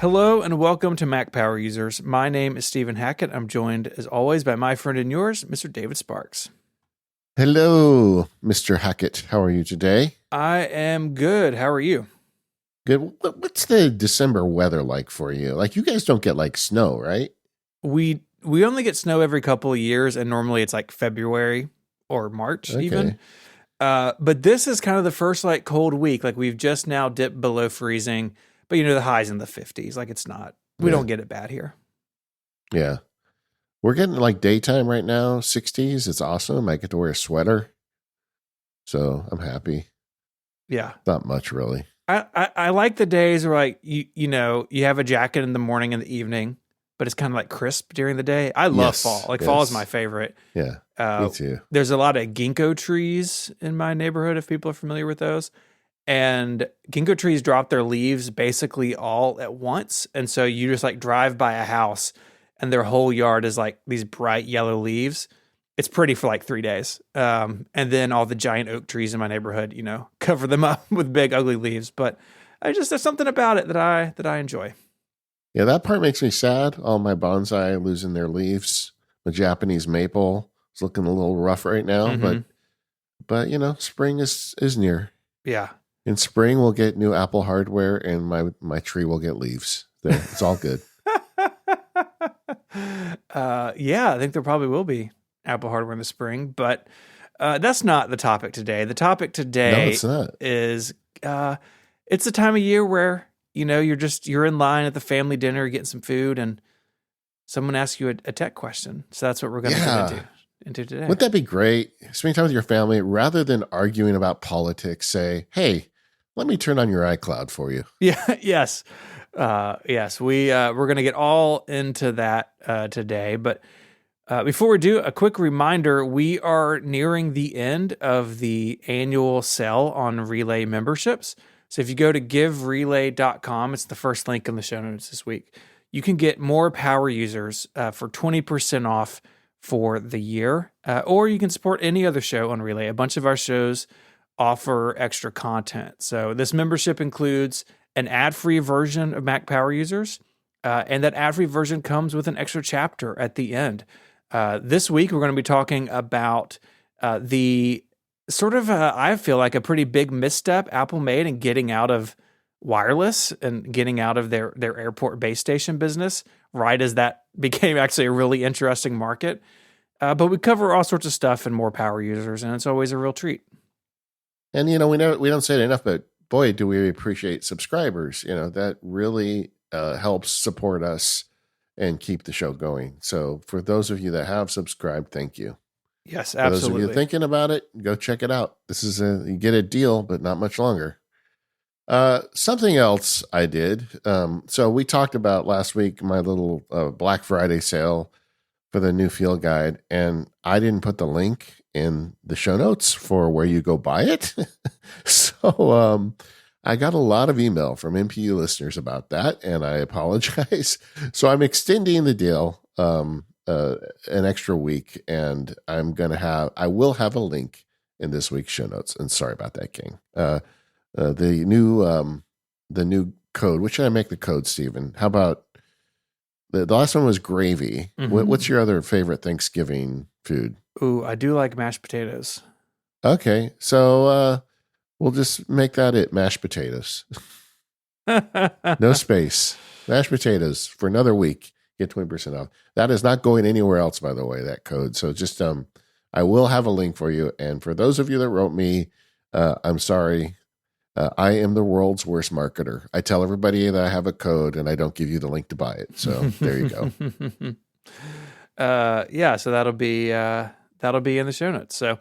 Hello and welcome to Mac Power Users. My name is Stephen Hackett. I'm joined, as always, by my friend and yours, Mr. David Sparks. Hello, Mr. Hackett. How are you today? I am good. How are you? Good. What's the December weather like for you? Like, you guys don't get like snow, right? We only get snow every couple of years, and normally it's like February or March Okay. even. But this is kind of the first like cold week. Like we've just now dipped below freezing, but the high's in the 50s. Like it's not. We Yeah. don't get it bad here. Yeah. We're getting like daytime right now, 60s. It's awesome. I get to wear a sweater. So I'm happy. Yeah. Not much, really. I like the days where like you have a jacket in the morning and the evening, but it's kind of like crisp during the day. I love fall. Yes. Like fall is Yes. my favorite. Yeah. Me too. There's a lot of ginkgo trees in my neighborhood, if people are familiar with those. And ginkgo trees drop their leaves basically all at once. And so you just like drive by a house and their whole yard is like these bright yellow leaves. It's pretty for like 3 days. And then all the giant oak trees in my neighborhood, cover them up with big ugly leaves. But there's something about it that I enjoy. Yeah, that part makes me sad. All my bonsai losing their leaves. The Japanese maple is looking a little rough right now, Mm-hmm. but spring is near. Yeah. In spring, we'll get new Apple hardware, and my tree will get leaves. There, it's all good. Yeah, I think there probably will be Apple hardware in the spring, but that's not the topic today. The topic No, today it's not. is it's the time of year where you're in line at the family dinner getting some food, and someone asks you a tech question. So that's what we're going to get Yeah, into today. wouldn't that be great? Spending time with your family rather than arguing about politics. Say, hey, let me turn on your iCloud for you. Yeah. Yes. Yes. We're going to get all into that today, but before we do, a quick reminder, we are nearing the end of the annual sale on Relay memberships. So if you go to giverelay.com, it's the first link in the show notes this week, you can get more power users for 20% off for the year, or you can support any other show on Relay. A bunch of our shows offer extra content. So this membership includes an ad-free version of Mac Power Users, and that ad-free version comes with an extra chapter at the end. This week, we're going to be talking about the sort of, I feel like, a pretty big misstep Apple made in getting out of wireless and getting out of their airport base station business, right as that became actually a really interesting market. But we cover all sorts of stuff and more power users, and it's always a real treat. And we don't say it enough, but boy, do we appreciate subscribers. That really helps support us and keep the show going. So for those of you that have subscribed, thank you. Yes, For those of absolutely. you thinking about it, go check it out. You get a deal, but not much longer. Something else I did. So we talked about last week my little Black Friday sale for the new field guide, and I didn't put the link in the show notes for where you go buy it. So I got a lot of email from MPU listeners about that, and I apologize. So I'm extending the deal an extra week, and I will have a link in this week's show notes. And sorry about that, King. The new code. What should I make the code, Stephen? How about the last one was gravy. Mhm. What's your other favorite Thanksgiving food? Ooh, I do like mashed potatoes. Okay, so we'll just make that it. Mashed potatoes. No space. Mashed potatoes for another week. Get 20% off. That is not going anywhere else, by the way, that code. So just I will have a link for you. And for those of you that wrote me, I'm sorry. I am the world's worst marketer. I tell everybody that I have a code and I don't give you the link to buy it. So there you go. Yeah, so that'll be in the show notes. So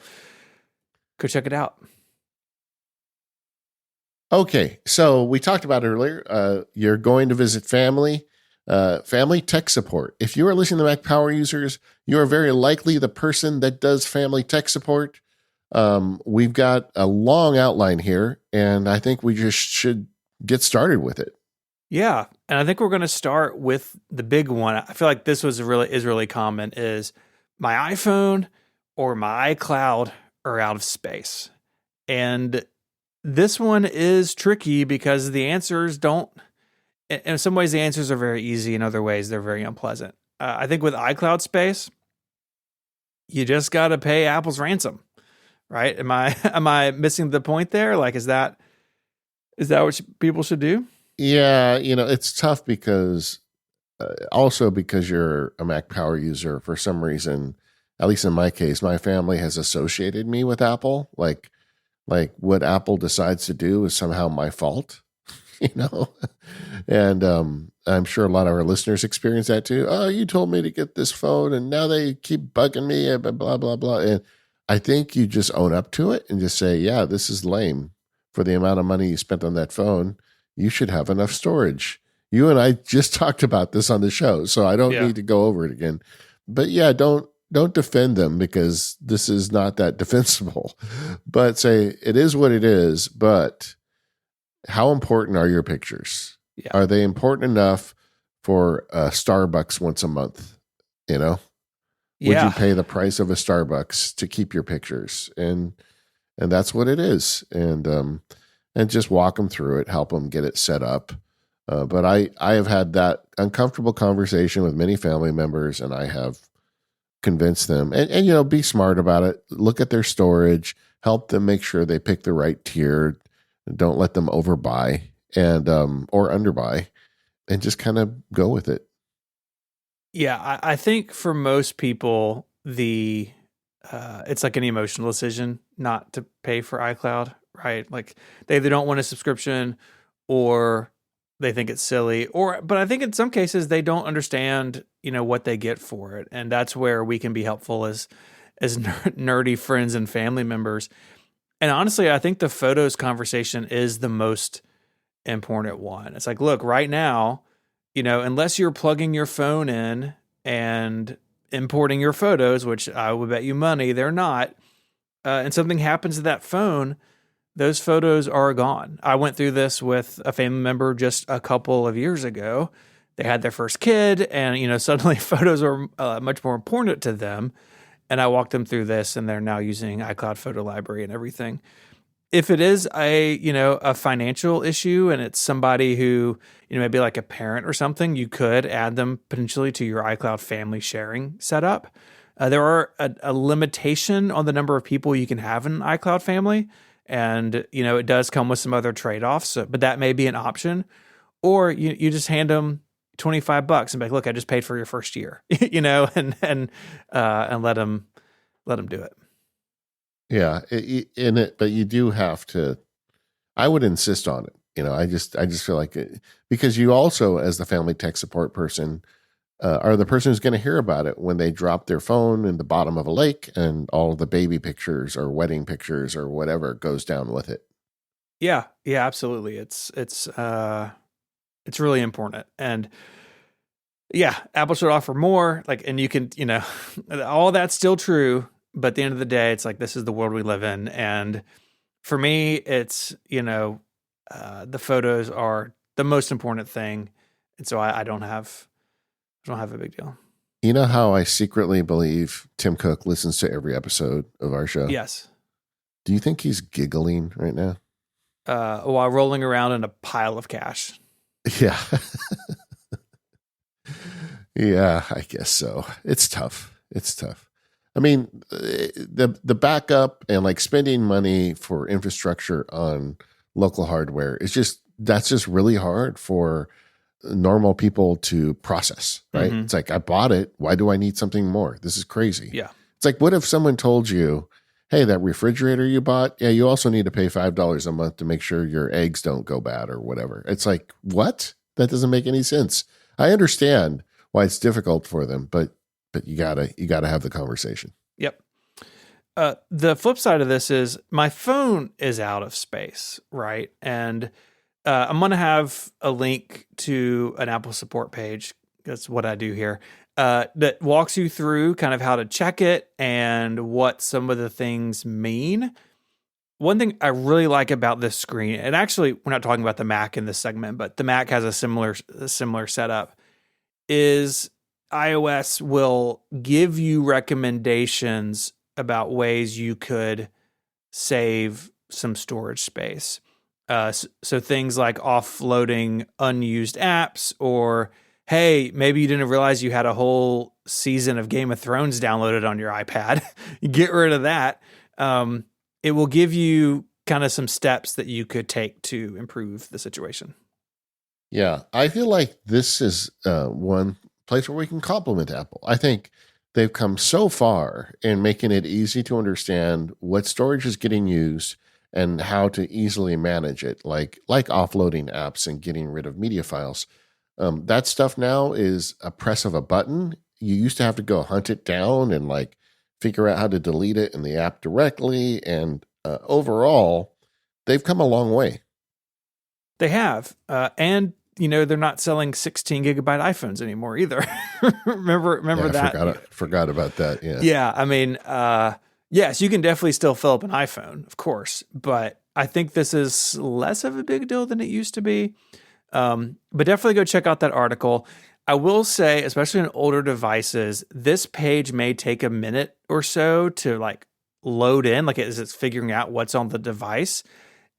go check it out. Okay, so we talked about it earlier. You're going to visit family tech support. If you are listening to Mac Power Users, you are very likely the person that does family tech support. We've got a long outline here, and I think we just should get started with it. Yeah, and I think we're going to start with the big one. I feel like this is really common is my iPhone or my iCloud are out of space. And this one is tricky because the answers don't in some ways the answers are very easy. In other ways, they're very unpleasant. I think with iCloud space, you just got to pay Apple's ransom, right? Am I missing the point there? Like, is that what people should do? Yeah, it's tough because also because you're a Mac Power user for some reason. At least in my case, my family has associated me with Apple. Like what Apple decides to do is somehow my fault, you know? And I'm sure a lot of our listeners experience that too. Oh, you told me to get this phone and now they keep bugging me, blah, blah, blah. And I think you just own up to it and just say, yeah, this is lame. For the amount of money you spent on that phone, you should have enough storage. You and I just talked about this on the show, so I don't need to go over it again. But yeah, don't defend them because this is not that defensible. But say it is what it is, but how important are your pictures? Yeah. Are they important enough for Starbucks once a month? Would you pay the price of a Starbucks to keep your pictures? And that's what it is. And just walk them through it, help them get it set up. But I have had that uncomfortable conversation with many family members, and I have convinced them and be smart about it. Look at their storage, help them make sure they pick the right tier. Don't let them overbuy and or underbuy, and just kind of go with it. Yeah, I think for most people, it's like an emotional decision not to pay for iCloud, right? Like they either don't want a subscription or they think it's silly, but I think in some cases they don't understand, what they get for it. And that's where we can be helpful as nerdy friends and family members. And honestly, I think the photos conversation is the most important one. It's like, look, right now, unless you're plugging your phone in and importing your photos, which I would bet you money they're not, and something happens to that phone, those photos are gone. I went through this with a family member just a couple of years ago. They had their first kid, and suddenly photos are much more important to them. And I walked them through this, and they're now using iCloud Photo Library and everything. If it is a financial issue and it's somebody who, maybe like a parent or something, you could add them potentially to your iCloud family sharing setup. There are a limitation on the number of people you can have in an iCloud family. And, it does come with some other trade-offs, but that may be an option. Or you just hand them $25 and be like, look, I just paid for your first year, and let them do it. Yeah, but you do have to. I would insist on it. I just feel like it, because you also, as the family tech support person, are the person who's going to hear about it when they drop their phone in the bottom of a lake and all the baby pictures or wedding pictures or whatever goes down with it. Yeah, absolutely. It's really important, and yeah, Apple should offer more. And you can, all that's still true. But at the end of the day, it's like, this is the world we live in. And for me, it's, the photos are the most important thing. And so I don't have a big deal. You know how I secretly believe Tim Cook listens to every episode of our show? Yes. Do you think he's giggling right now? While rolling around in a pile of cash. Yeah. Yeah, I guess so. It's tough. I mean, the backup and like spending money for infrastructure on local hardware that's just really hard for normal people to process, right? Mm-hmm. It's like, I bought it. Why do I need something more? This is crazy. Yeah. It's like, what if someone told you, hey, that refrigerator you bought, yeah, you also need to pay $5 a month to make sure your eggs don't go bad or whatever. It's like, what? That doesn't make any sense. I understand why it's difficult for them, but you gotta have the conversation. Yep. The flip side of this is my phone is out of space, right? And I'm going to have a link to an Apple support page. That's what I do here. That walks you through kind of how to check it and what some of the things mean. One thing I really like about this screen, and actually we're not talking about the Mac in this segment, but the Mac has a similar setup, is iOS will give you recommendations about ways you could save some storage space. So things like offloading unused apps, or hey, maybe you didn't realize you had a whole season of Game of Thrones downloaded on your iPad. You get rid of that. It will give you kind of some steps that you could take to improve the situation. Yeah, I feel like this is one place where we can compliment Apple. I think they've come so far in making it easy to understand what storage is getting used and how to easily manage it, like offloading apps and getting rid of media files. That stuff now is a press of a button. You used to have to go hunt it down and like figure out how to delete it in the app directly. And overall, they've come a long way. They have. And, they're not selling 16 gigabyte iPhones anymore either. remember that? I forgot about that. Yeah. Yeah. I mean, yes, you can definitely still fill up an iPhone, of course, but I think this is less of a big deal than it used to be. But definitely go check out that article. I will say, especially on older devices, this page may take a minute or so to like load in, like as it's figuring out what's on the device.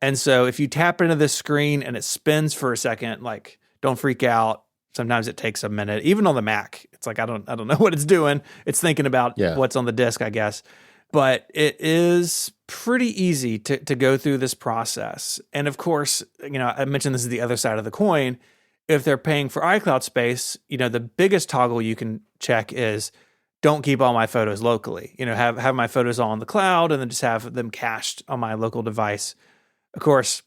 And so if you tap into this screen and it spins for a second, like don't freak out. Sometimes it takes a minute, even on the Mac. It's like, I don't know what it's doing. It's thinking about what's on the disk, I guess. But it is pretty easy to go through this process. And of course, I mentioned this is the other side of the coin. If they're paying for iCloud space, the biggest toggle you can check is don't keep all my photos locally. Have my photos all on the cloud and then just have them cached on my local device. Of course,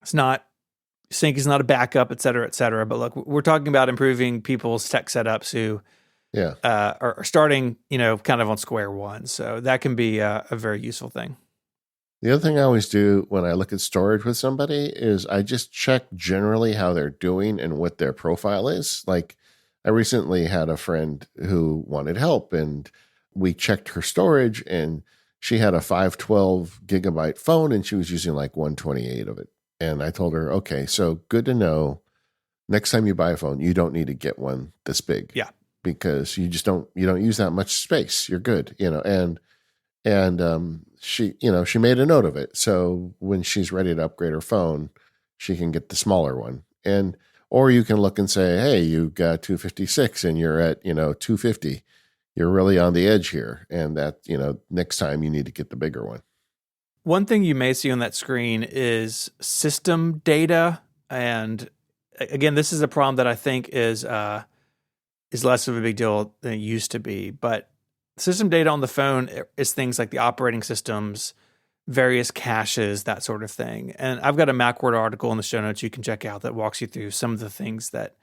sync is not a backup, et cetera, et cetera. But look, we're talking about improving people's tech setups who are starting, kind of on square one. So that can be a very useful thing. The other thing I always do when I look at storage with somebody is I just check generally how they're doing and what their profile is. Like I recently had a friend who wanted help and we checked her storage and she had a 512 gigabyte phone and she was using like 128 of it. And I told her, okay, so good to know. Next time you buy a phone, you don't need to get one this big. Yeah. Because you don't use that much space. You're good, and she made a note of it. So when she's ready to upgrade her phone, she can get the smaller one. Or you can look and say, hey, you got 256 and you're at, 250. You're really on the edge here. And that, next time you need to get the bigger one. One thing you may see on that screen is system data. And again, this is a problem that I think is less of a big deal than it used to be. But system data on the phone is things like the operating systems, various caches, that sort of thing. And I've got a Macworld article in the show notes you can check out that walks you through some of the things that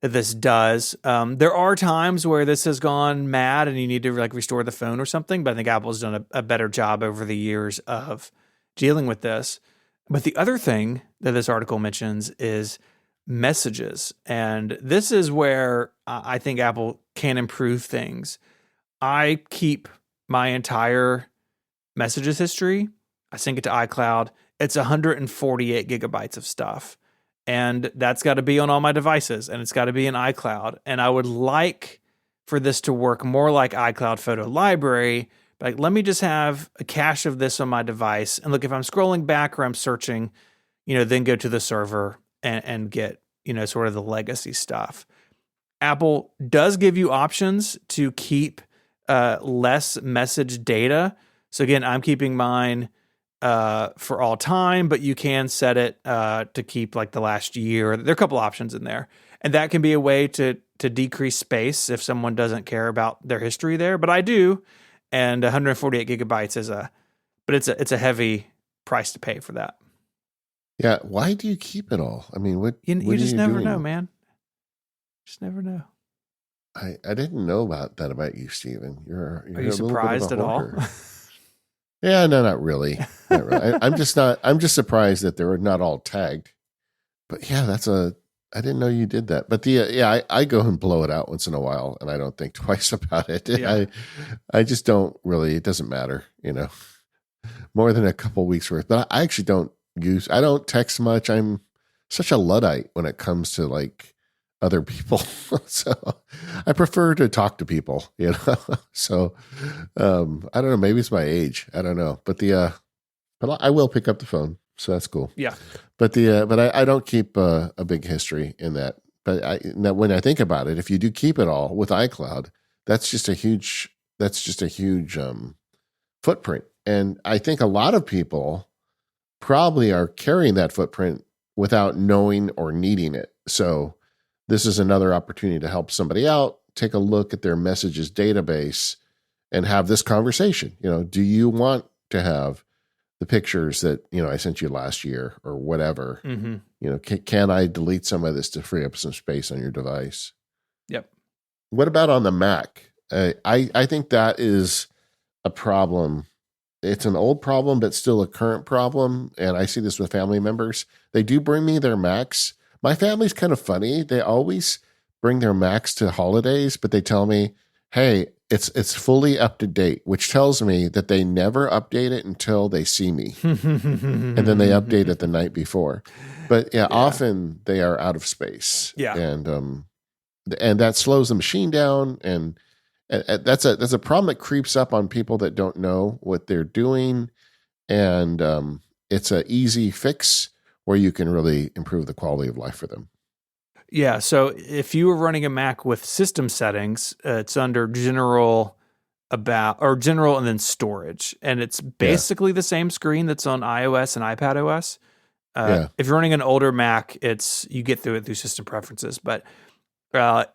this does. There are times where this has gone mad and you need to like restore the phone or something, but I think Apple's done a better job over the years of dealing with this. But the other thing that this article mentions is messages. And this is where I think Apple can improve things. I keep my entire messages history. I sync it to iCloud. It's 148 gigabytes of stuff. And that's got to be on all my devices and it's got to be in iCloud. And I would like for this to work more like iCloud Photo Library. Like, let me just have a cache of this on my device. And look, if I'm scrolling back or I'm searching, then go to the server and get, sort of the legacy stuff. Apple does give you options to keep less message data. So again, I'm keeping mine for all time, but you can set it to keep like the last year. There are a couple options in there. And that can be a way to decrease space if someone doesn't care about their history there. But I do. And 148 gigabytes it's a heavy price to pay for that. Yeah. Why do you keep it all? I mean, what you just are never doing? know, man. Just never know. I didn't know about that about you, Stephen. You're Are you surprised at all? Yeah, no, not really. Not really. I'm just surprised that they're not all tagged. But yeah, I didn't know you did that. But I go and blow it out once in a while and I don't think twice about it. Yeah. I just don't really, it doesn't matter, more than a couple weeks worth. But I actually I don't text much. I'm such a Luddite when it comes to like other people. So I prefer to talk to people, So I don't know, maybe it's my age. I don't know. But but I will pick up the phone. So that's cool. Yeah. But I don't keep a big history in that. But now when I think about it, if you do keep it all with iCloud, that's just a huge footprint. And I think a lot of people probably are carrying that footprint without knowing or needing it. So this is another opportunity to help somebody out, take a look at their messages database and have this conversation. Do you want to have the pictures that, I sent you last year or whatever? Mm-hmm. Can I delete some of this to free up some space on your device? Yep. What about on the Mac? I think that is a problem. It's an old problem, but still a current problem. And I see this with family members. They do bring me their Macs. My family's kind of funny. They always bring their Macs to holidays, but they tell me, hey, it's fully up to date, which tells me that they never update it until they see me. And then they update it the night before. But yeah, often they are out of space. Yeah. And that slows the machine down. And that's a problem that creeps up on people that don't know what they're doing. And it's an easy fix where you can really improve the quality of life for them. Yeah. So if you were running a Mac with system settings, it's under general and then storage. And it's basically the same screen that's on iOS and iPadOS. If you're running an older Mac, you get through it through system preferences, but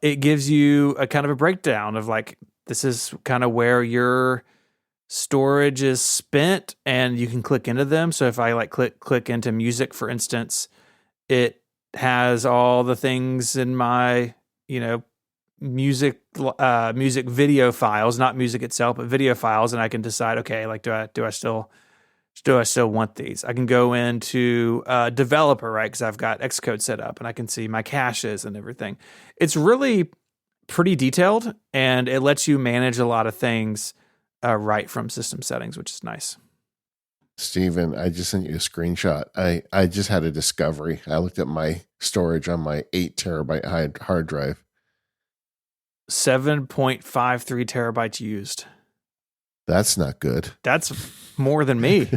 it gives you a kind of a breakdown of like, this is kind of where your storage is spent and you can click into them. So if I like click into music, for instance, it has all the things in my, music video files, not music itself, but video files. And I can decide, okay, like, do I still want these? I can go into developer, right? Cause I've got Xcode set up and I can see my caches and everything. It's really pretty detailed and it lets you manage a lot of things right from system settings, which is nice. Steven, I just sent you a screenshot. I just had a discovery. I looked at my storage on my 8 terabyte hard drive. 7.53 terabytes used. That's not good. That's more than me.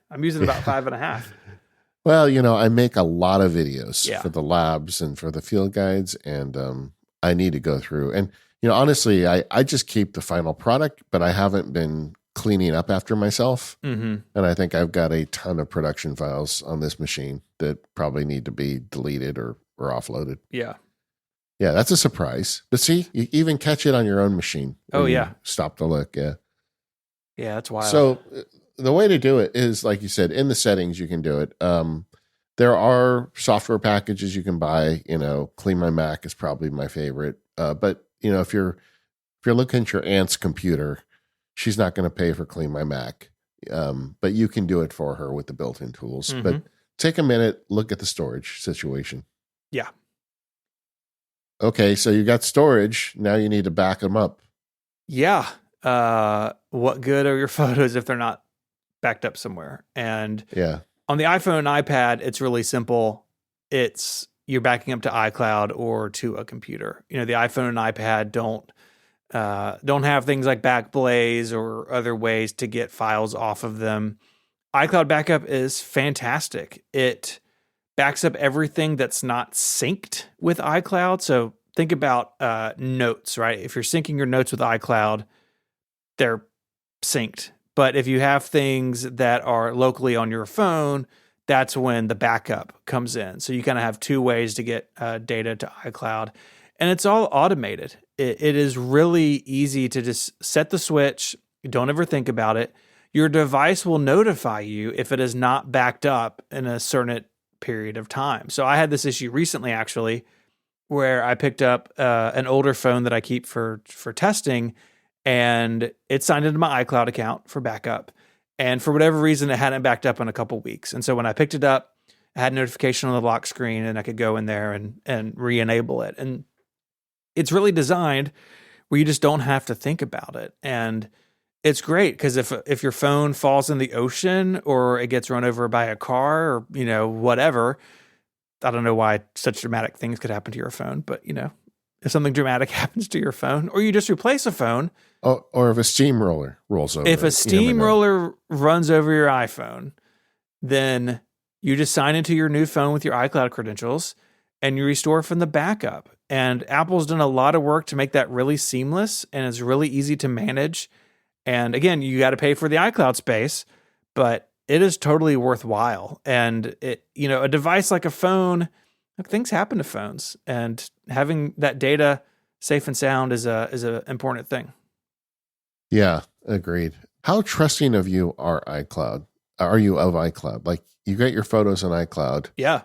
I'm using about 5.5. Well, I make a lot of videos for the labs and for the field guides, and I need to go through. And, honestly, I just keep the final product, but I haven't been cleaning up after myself. Mm-hmm. And I think I've got a ton of production files on this machine that probably need to be deleted or offloaded. Yeah. Yeah, that's a surprise. But see, you even catch it on your own machine. Oh, yeah. Stop to look. Yeah. Yeah, that's wild. So the way to do it is, like you said, in the settings, you can do it. There are software packages you can buy. Clean My Mac is probably my favorite. But if you're looking at your aunt's computer, she's not going to pay for Clean My Mac. But you can do it for her with the built-in tools. Mm-hmm. But take a minute, look at the storage situation. Yeah. Okay, so you got storage. Now you need to back them up. Yeah. What good are your photos if they're not backed up somewhere? And on the iPhone and iPad, it's really simple. You're backing up to iCloud or to a computer. The iPhone and iPad don't have things like Backblaze or other ways to get files off of them. iCloud backup is fantastic. It backs up everything that's not synced with iCloud. So think about notes, right? If you're syncing your notes with iCloud, they're synced. But if you have things that are locally on your phone, that's when the backup comes in. So you kind of have two ways to get data to iCloud. And it's all automated. It is really easy to just set the switch. Don't ever think about it. Your device will notify you if it is not backed up in a certain period of time. So I had this issue recently, actually, where I picked up an older phone that I keep for testing, and it signed into my iCloud account for backup. And for whatever reason, it hadn't backed up in a couple weeks. And so when I picked it up, I had a notification on the lock screen, and I could go in there and re-enable it. And it's really designed where you just don't have to think about it. And it's great because if your phone falls in the ocean or it gets run over by a car or, whatever, I don't know why such dramatic things could happen to your phone, but, if something dramatic happens to your phone or you just replace a phone. Or if a steamroller rolls over. If a steamroller runs over your iPhone, then You just sign into your new phone with your iCloud credentials and you restore from the backup. And Apple's done a lot of work to make that really seamless, and it's really easy to manage. And again, you got to pay for the iCloud space, but it is totally worthwhile. And a device like a phone, things happen to phones, and having that data safe and sound is a important thing. Yeah, agreed. How trusting of you are iCloud? Are you of iCloud? Like, you get your photos on iCloud. Yeah.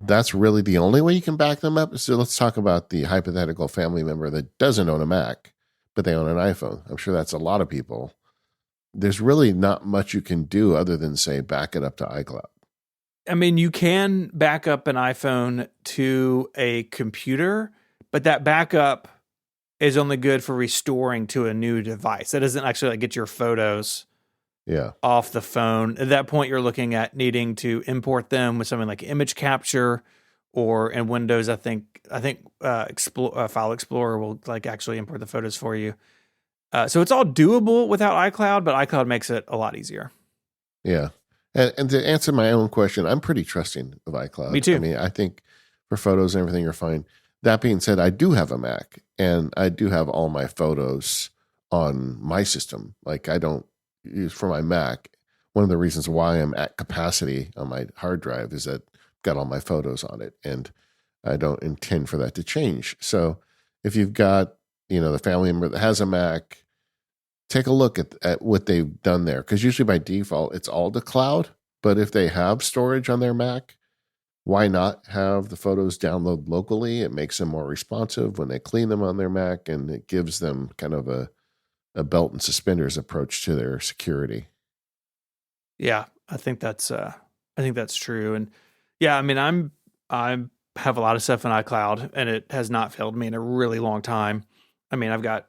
That's really the only way you can back them up. So let's talk about the hypothetical family member that doesn't own a Mac, but they own an iPhone. I'm sure that's a lot of people. There's really not much you can do other than say back it up to iCloud. I mean, you can back up an iPhone to a computer, but that backup is only good for restoring to a new device. That doesn't actually get your photos off the phone. At that point, you're looking at needing to import them with something like image capture, or in Windows, I think File Explorer will actually import the photos for you. So it's all doable without iCloud, but iCloud makes it a lot easier. Yeah. And to answer my own question, I'm pretty trusting of iCloud. Me too. I mean, I think for photos and everything are fine. That being said, I do have a Mac, and I do have all my photos on my system. Like, I don't use for my Mac. One of the reasons why I'm at capacity on my hard drive is that I've got all my photos on it, and I don't intend for that to change. So if you've got, the family member that has a Mac, take a look at what they've done there. Because usually by default, it's all to cloud. But if they have storage on their Mac, why not have the photos download locally? It makes them more responsive when they clean them on their Mac, and it gives them kind of a belt and suspenders approach to their security. Yeah, I think that's true. And yeah, I mean, I have a lot of stuff in iCloud, and it has not failed me in a really long time. I mean, I've got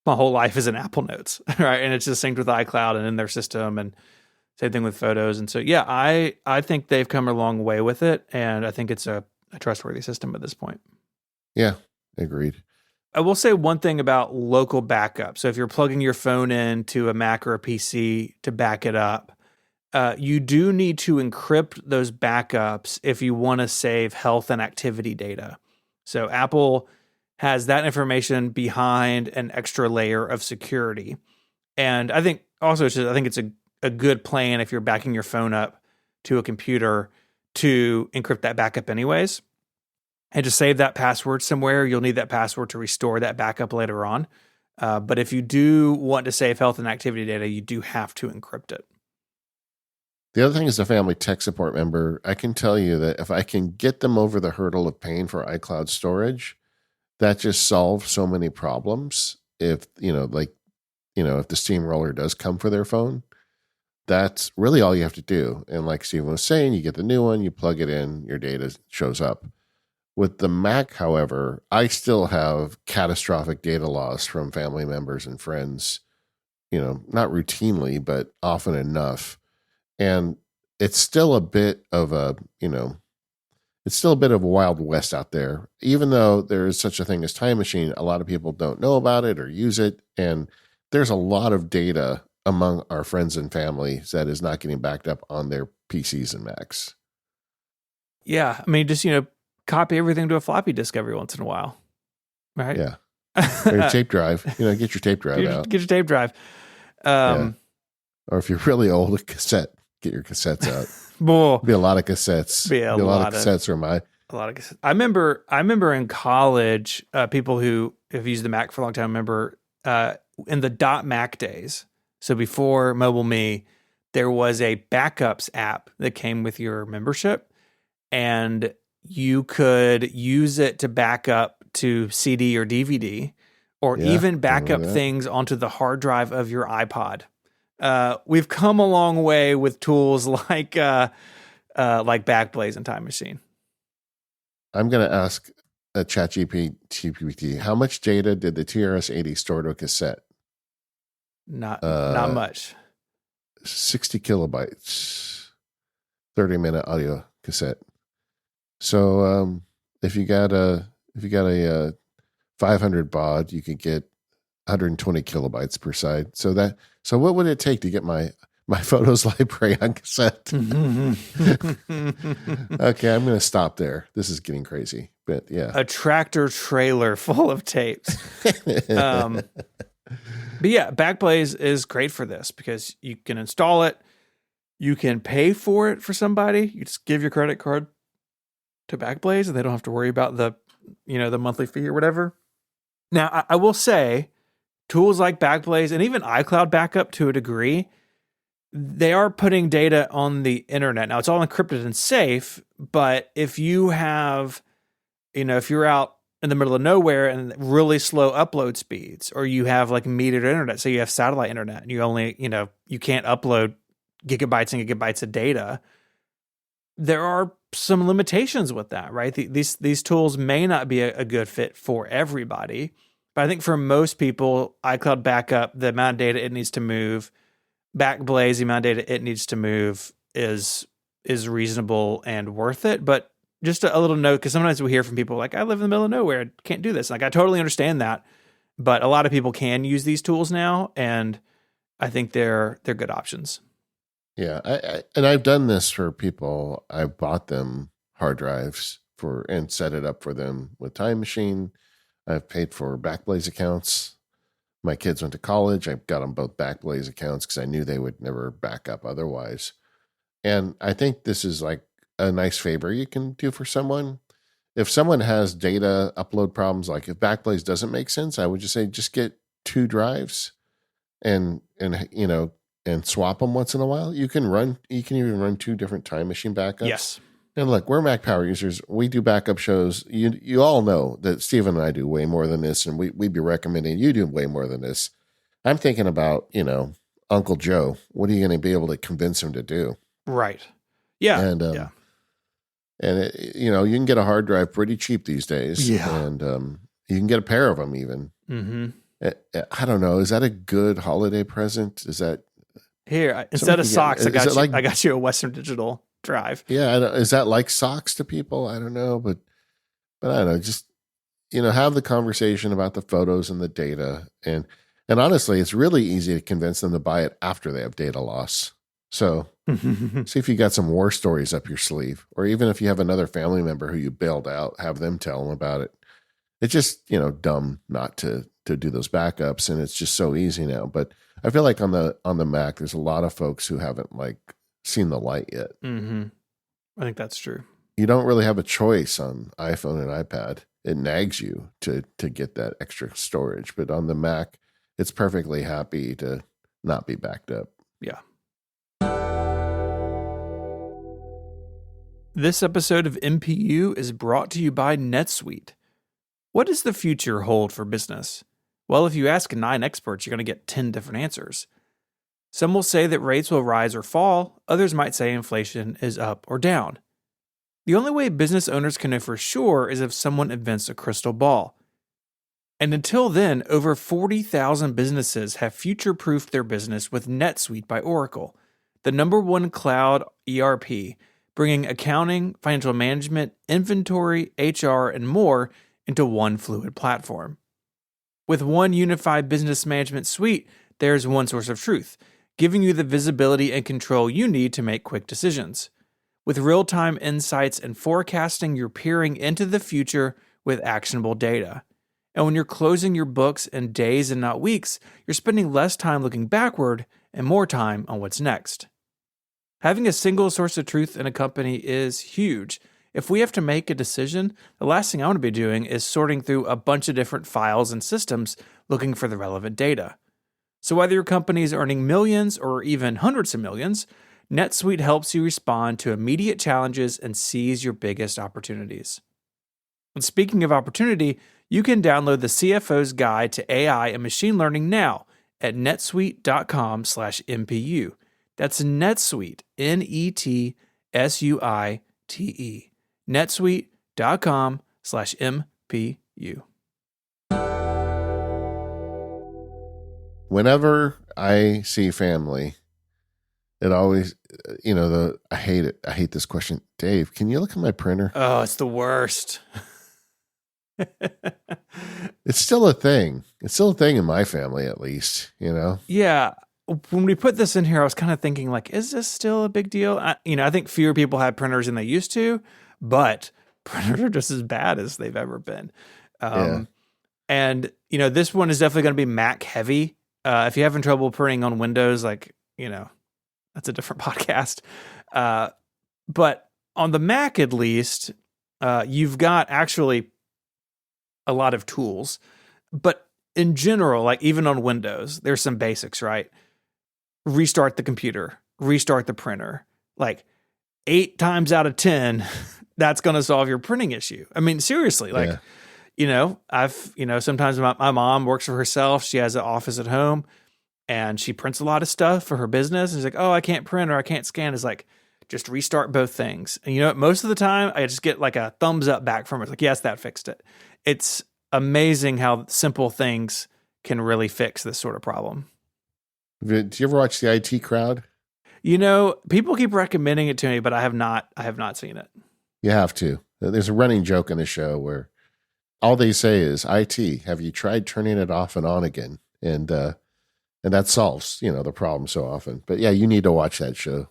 my whole life is in Apple Notes, right? And it's just synced with iCloud and in their system, and same thing with photos. And so, yeah, I think they've come a long way with it, and I think it's a trustworthy system at this point. Yeah, agreed. I will say one thing about local backup. So if you're plugging your phone into a Mac or a PC to back it up, you do need to encrypt those backups if you want to save health and activity data. So Apple has that information behind an extra layer of security. And I think also, I think it's a good plan if you're backing your phone up to a computer to encrypt that backup anyways. And to save that password somewhere, you'll need that password to restore that backup later on. But if you do want to save health and activity data, you do have to encrypt it. The other thing is a family tech support member. I can tell you that if I can get them over the hurdle of paying for iCloud storage, that just solves so many problems. If, if the steamroller does come for their phone, that's really all you have to do. And like Stephen was saying, you get the new one, you plug it in, your data shows up. With the Mac, however, I still have catastrophic data loss from family members and friends, not routinely, but often enough. And it's still a bit of a Wild West out there. Even though there is such a thing as Time Machine, a lot of people don't know about it or use it. And there's a lot of data among our friends and family that is not getting backed up on their PCs and Macs. Yeah. I mean, just, copy everything to a floppy disk every once in a while. Right? Yeah. Or your tape drive. Get your tape drive out. Get your tape drive. Or if you're really old, a cassette. Get your cassettes out. Boy, be a lot of cassettes. Be a lot of cassettes for my. A lot of cassettes. I remember in college, people who have used the Mac for a long time remember in the .Mac days. So before Mobile Me, there was a backups app that came with your membership, and you could use it to back up to CD or DVD, or even back up things onto the hard drive of your iPod. We've come a long way with tools like Backblaze and Time Machine. I'm going to ask a ChatGPT, how much data did the TRS-80 store to a cassette? Not much. 60 kilobytes, 30-minute audio cassette. So if you got a 500 baud, you could get 120 kilobytes per side. So what would it take to get my my photos library on cassette. Okay, I'm going to stop there. This is getting crazy, but yeah. A tractor trailer full of tapes. But yeah, Backblaze is great for this because you can install it. You can pay for it for somebody. You just give your credit card to Backblaze and they don't have to worry about the monthly fee or whatever. Now, I will say tools like Backblaze and even iCloud Backup to a degree, they are putting data on the internet. Now, it's all encrypted and safe, but if you have, if you're out in the middle of nowhere and really slow upload speeds, or you have like metered internet, so you have satellite internet and you only, you can't upload gigabytes and gigabytes of data, there are some limitations with that, right? These tools may not be a good fit for everybody, but I think for most people, iCloud Backup, the amount of data it needs to move, Backblaze, the amount of data it needs to move is reasonable and worth it. But just a little note, because sometimes we hear from people like, I live in the middle of nowhere, I can't do this. Like, I totally understand that, but a lot of people can use these tools now, and I think they're good options. Yeah, and I've done this for people. I've bought them hard drives and set it up for them with Time Machine. I've paid for Backblaze accounts. My kids went to college. I got them both Backblaze accounts because I knew they would never back up otherwise. And I think this is like a nice favor you can do for someone. If someone has data upload problems, like if Backblaze doesn't make sense, I would just say just get 2 drives and swap them once in a while. You can even run 2 different Time Machine backups. Yes. And look, we're Mac Power users. We do backup shows. You all know that Stephen and I do way more than this, and we'd be recommending you do way more than this. I'm thinking about, Uncle Joe. What are you going to be able to convince him to do? Right. Yeah. And and you can get a hard drive pretty cheap these days. Yeah. And you can get a pair of them even. Mm-hmm. I don't know. Is that a good holiday present? Is that here instead of socks? I got you a Western Digital drive. Yeah, is that like socks to people? I don't know, but I don't know. Just have the conversation about the photos and the data, and honestly, it's really easy to convince them to buy it after they have data loss. So see if you got some war stories up your sleeve, or even if you have another family member who you bailed out, have them tell them about it. It's just dumb not to do those backups, and it's just so easy now. But I feel like on the Mac, there's a lot of folks who haven't seen the light yet. Mm-hmm. I think that's true. You don't really have a choice on iPhone and iPad. It nags you to get that extra storage, but on the Mac, it's perfectly happy to not be backed up. Yeah. This episode of MPU is brought to you by NetSuite. What does the future hold for business? Well, if you ask 9 experts, you're going to get 10 different answers. Some will say that rates will rise or fall. Others might say inflation is up or down. The only way business owners can know for sure is if someone invents a crystal ball. And until then, over 40,000 businesses have future-proofed their business with NetSuite by Oracle, the #1 cloud ERP, bringing accounting, financial management, inventory, HR, and more into one fluid platform. With one unified business management suite, there's one source of truth, giving you the visibility and control you need to make quick decisions. With real-time insights and forecasting, you're peering into the future with actionable data. And when you're closing your books in days and not weeks, you're spending less time looking backward and more time on what's next. Having a single source of truth in a company is huge. If we have to make a decision, the last thing I want to be doing is sorting through a bunch of different files and systems looking for the relevant data. So whether your company is earning millions or even hundreds of millions, NetSuite helps you respond to immediate challenges and seize your biggest opportunities. And speaking of opportunity, you can download the CFO's Guide to AI and Machine Learning now at netsuite.com/MPU. That's NetSuite, NETSUITE. netsuite.com/MPU. Whenever I see family, it always, I hate it. I hate this question. Dave, can you look at my printer? Oh, it's the worst. It's still a thing. It's still a thing in my family, at least, Yeah. when we put this in here, I was kind of thinking like, is this still a big deal? I think fewer people have printers than they used to, but printers are just as bad as they've ever been. And, this one is definitely going to be Mac heavy. If you're having trouble printing on Windows, that's a different podcast. But on the Mac, at least, you've got actually a lot of tools. But in general, like even on Windows, there's some basics, right? Restart the computer, restart the printer. Like 8 times out of 10, that's going to solve your printing issue. I mean, seriously, sometimes my mom works for herself. She has an office at home and she prints a lot of stuff for her business. And she's like, oh, I can't print or I can't scan. It's like, just restart both things. And most of the time I just get like a thumbs up back from it. It's like, yes, that fixed it. It's amazing how simple things can really fix this sort of problem. Do you ever watch the IT Crowd? People keep recommending it to me, but I have not seen it. You have to. There's a running joke in the show where all they say is, IT, have you tried turning it off and on again? And that solves, the problem so often. But yeah, you need to watch that show.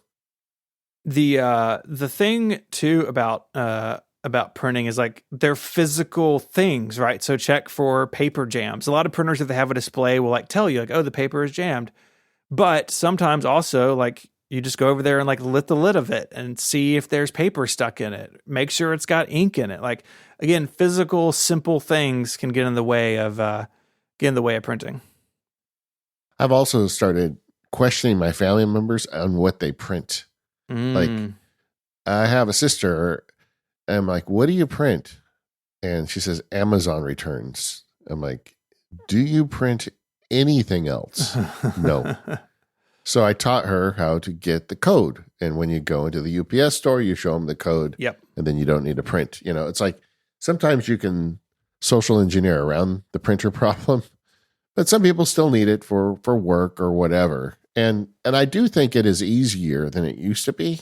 The thing too about printing is like they're physical things, right? So check for paper jams. A lot of printers, if they have a display, will like tell you like, oh, the paper is jammed. But sometimes also like you just go over there and like lift the lid of it and see if there's paper stuck in it. Make sure it's got ink in it. Like again, physical, simple things can get in the way of printing. I've also started questioning my family members on what they print. Like I have a sister and I'm like, what do you print? And she says, Amazon returns. I'm like, do you print anything else? No. So I taught her how to get the code. And when you go into the UPS store, you show them the code. Yep. And then you don't need to print. It's like sometimes you can social engineer around the printer problem, but some people still need it for work or whatever. And I do think it is easier than it used to be.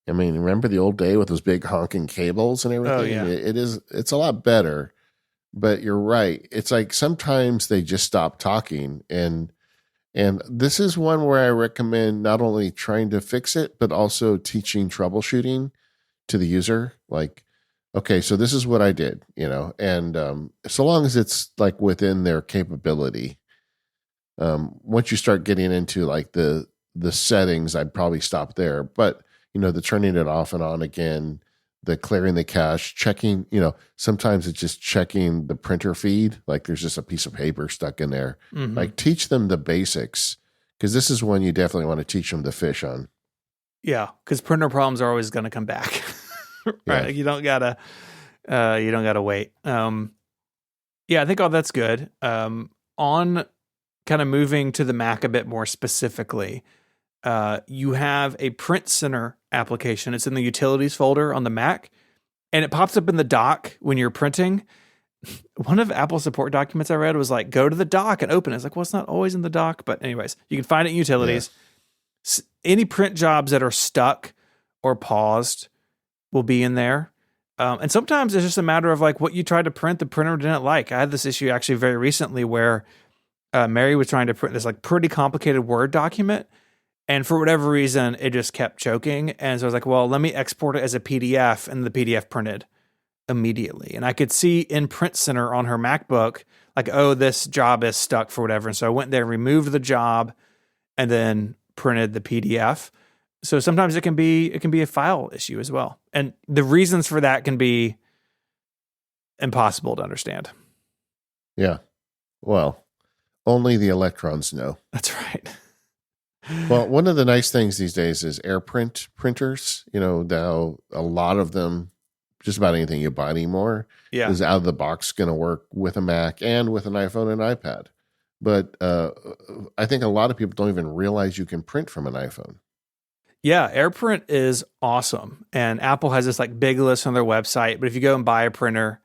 I mean, remember the old day with those big honking cables and everything? Oh, yeah. It's a lot better, but you're right. It's like sometimes they just stop talking. And this is one where I recommend not only trying to fix it, but also teaching troubleshooting to the user. Like, okay, so this is what I did, and so long as it's like within their capability. Once you start getting into like the settings, I'd probably stop there. But, the turning it off and on again, the clearing the cache, checking, sometimes it's just checking the printer feed. Like there's just a piece of paper stuck in there. Mm-hmm. Like teach them the basics because this is one you definitely want to teach them to fish on. Yeah, because printer problems are always going to come back. Right? Yeah. Like you don't gotta wait. I think all that's good. On kind of moving to the Mac a bit more specifically, you have a Print Center application. It's in the utilities folder on the Mac, and it pops up in the dock when you're printing. One of Apple's support documents I read was like, go to the dock and open it. It's like, well, it's not always in the dock, but anyways, you can find it in utilities. Yeah. Any print jobs that are stuck or paused will be in there. And sometimes it's just a matter of like what you tried to print, the printer didn't like. I had this issue actually very recently where Mary was trying to print this like pretty complicated Word document. And for whatever reason, it just kept choking. And so I was like, well, let me export it as a PDF. And the PDF printed immediately. And I could see in Print Center on her MacBook, like, oh, this job is stuck for whatever. And so I went there, removed the job, and then printed the PDF. So sometimes it can be a file issue as well. And the reasons for that can be impossible to understand. Yeah. Well, only the electrons know. That's right. Well, one of the nice things these days is AirPrint printers. Now a lot of them, just about anything you buy anymore, is out of the box going to work with a Mac and with an iPhone and iPad. But I think a lot of people don't even realize you can print from an iPhone. Yeah, AirPrint is awesome. And Apple has this like big list on their website. But if you go and buy a printer,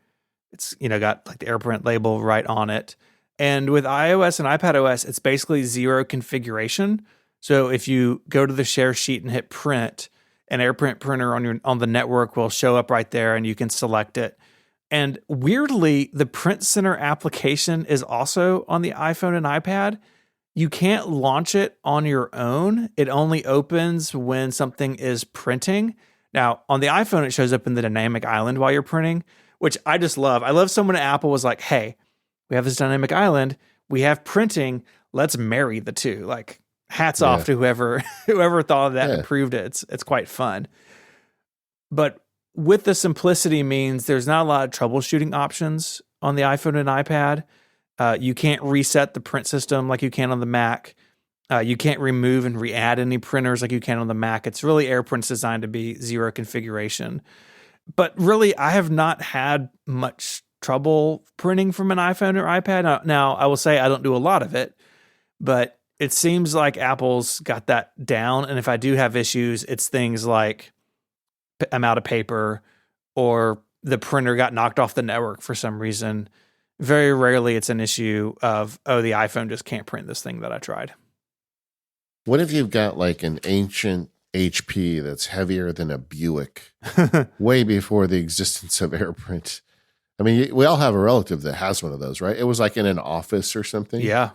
it's got like the AirPrint label right on it. And with iOS and iPadOS, it's basically zero configuration. So if you go to the share sheet and hit print, an AirPrint printer on the network will show up right there and you can select it. And weirdly, the Print Center application is also on the iPhone and iPad. you can't launch it on your own. It only opens when something is printing. Now, on the iPhone, it shows up in the dynamic island while you're printing, which I just love. I love someone at Apple was like, hey, we have this dynamic island. We have printing. Let's marry the two. Like, hats off to whoever thought of that and proved it. It's quite fun. But with the simplicity means there's not a lot of troubleshooting options on the iPhone and iPad. You can't reset the print system like you can on the Mac. You can't remove and re-add any printers like you can on the Mac. It's really AirPrint's designed to be zero configuration. But really, I have not had much trouble printing from an iPhone or iPad. Now, I will say I don't do a lot of it, but it seems like Apple's got that down. And if I do have issues, it's things like I'm out of paper or the printer got knocked off the network for some reason. Very rarely it's an issue of, oh, the iPhone just can't print this thing that I tried. What if you've got like an ancient HP that's heavier than a Buick way before the existence of AirPrint? I mean, we all have a relative that has one of those, right? It was like in an office or something. Yeah.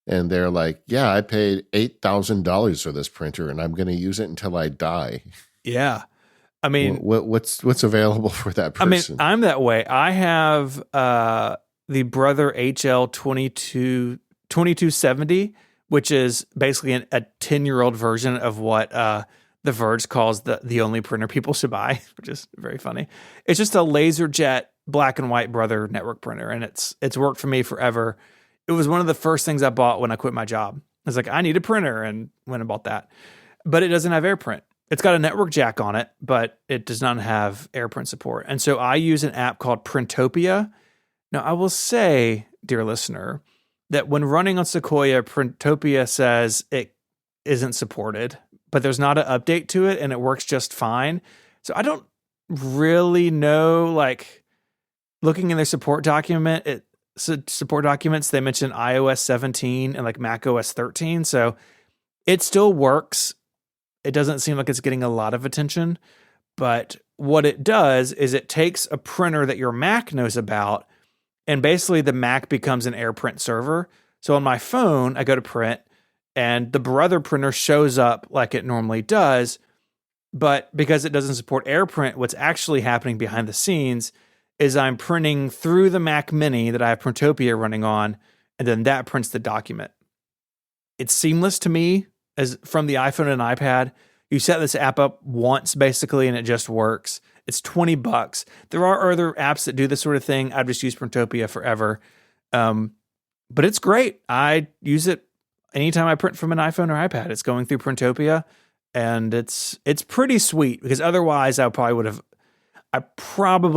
And they're like, yeah, I paid $8,000 for this printer and I'm going to use it until I die. Yeah. I mean, what's available for that person? I mean, I'm that way. I have the Brother HL 2270, which is basically a 10-year-old version of what The Verge calls the only printer people should buy, which is very funny. It's just a LaserJet black and white Brother network printer, and it's worked for me forever. It was one of the first things I bought when I quit my job. I was like, I need a printer, and went and bought that. But it doesn't have AirPrint. It's got a network jack on it, but it does not have AirPrint support. And so I use an app called Printopia. Now, I will say, dear listener, that when running on Sequoia, Printopia says it isn't supported, but there's not an update to it, and it works just fine. So I don't really know, like, looking in their support documents, they mention iOS 17 and like macOS 13. So it still works. It doesn't seem like it's getting a lot of attention, but what it does is it takes a printer that your Mac knows about, and basically the Mac becomes an AirPrint server. So on my phone, I go to print, and the Brother printer shows up like it normally does, but because it doesn't support AirPrint, what's actually happening behind the scenes is I'm printing through the Mac Mini that I have Printopia running on, and then that prints the document. It's seamless to me. As from the iPhone and iPad, you set this app up once basically, and it just works. It's $20. There are other apps that do this sort of thing. I've just used Printopia forever. But it's great. I use it anytime I print from an iPhone or iPad. It's going through Printopia, and it's pretty sweet, because otherwise I probably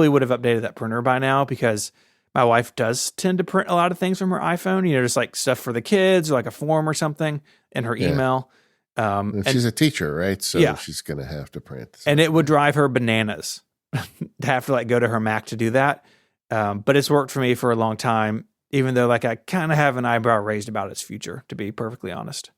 would have updated that printer by now, because my wife does tend to print a lot of things from her iPhone, just like stuff for the kids or like a form or something in her email. And she's a teacher, right? So she's going to have to print. And it would drive her bananas to have to like go to her Mac to do that. But it's worked for me for a long time, even though like I kind of have an eyebrow raised about its future, to be perfectly honest.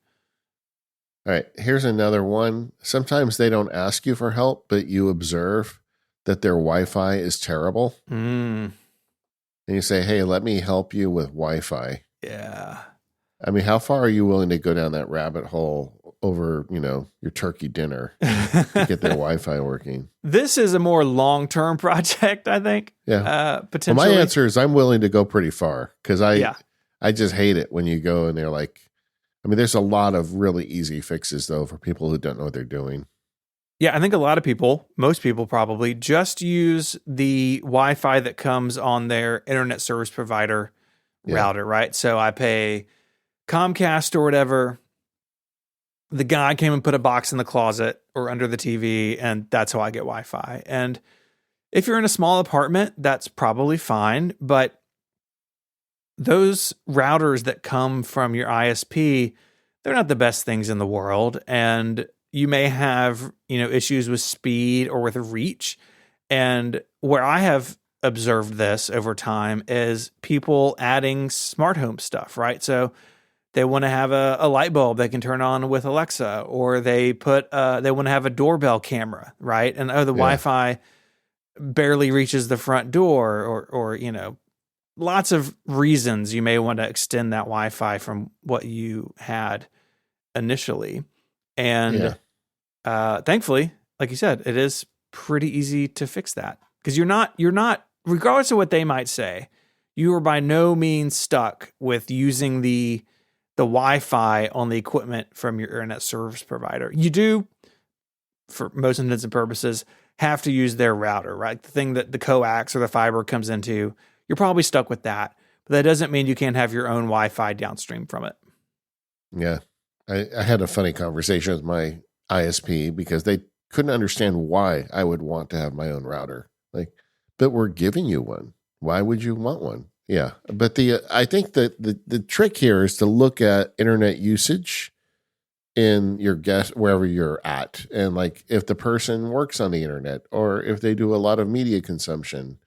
All right, here's another one. Sometimes they don't ask you for help, but you observe that their Wi-Fi is terrible. And you say, hey, let me help you with Wi-Fi. Yeah. I mean, how far are you willing to go down that rabbit hole over, your turkey dinner to get their Wi-Fi working? This is a more long-term project, I think. Yeah. Potentially. Well, my answer is I'm willing to go pretty far, because I just hate it when you go and they're like, I mean, there's a lot of really easy fixes, though, for people who don't know what they're doing. Yeah, I think a lot of people, most people probably, just use the Wi-Fi that comes on their internet service provider router, right? So I pay Comcast or whatever. The guy came and put a box in the closet or under the TV, and that's how I get Wi-Fi. And if you're in a small apartment, that's probably fine. But those routers that come from your ISP, they're not the best things in the world. And you may have, issues with speed or with reach. And where I have observed this over time is people adding smart home stuff, right? So they want to have a light bulb they can turn on with Alexa, or they want to have a doorbell camera, right? And the Wi-Fi barely reaches the front door, or lots of reasons you may want to extend that Wi-Fi from what you had initially. And thankfully, like you said, it is pretty easy to fix that, because you're not, regardless of what they might say, you are by no means stuck with using the Wi-Fi on the equipment from your internet service provider. You do, for most intents and purposes, have to use their router, right? The thing that the coax or the fiber comes into, you're probably stuck with that. But that doesn't mean you can't have your own Wi-Fi downstream from it. Yeah. I had a funny conversation with my ISP because they couldn't understand why I would want to have my own router. Like, but we're giving you one. Why would you want one? Yeah. But I think that the trick here is to look at internet usage in your guest, wherever you're at. And like, if the person works on the internet or if they do a lot of media consumption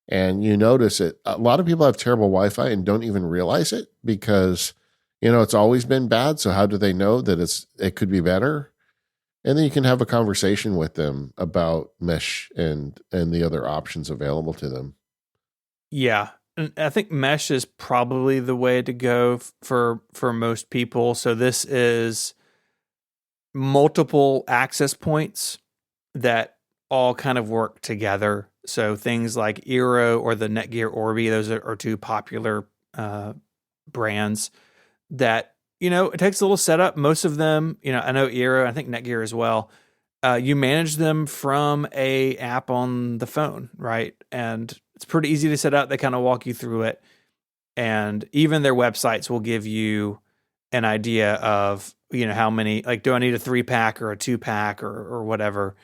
and you notice it, a lot of people have terrible Wi-Fi and don't even realize it because, it's always been bad. So how do they know that it could be better? And then you can have a conversation with them about mesh and the other options available to them. Yeah. And I think mesh is probably the way to go for most people. So this is multiple access points that all kind of work together. So things like Eero or the Netgear Orbi, those are two popular brands that, it takes a little setup. Most of them, I know Eero, I think Netgear as well. You manage them from a app on the phone, right? And it's pretty easy to set up. They kind of walk you through it. And even their websites will give you an idea of, how many, like, do I need a 3-pack or a 2-pack or whatever?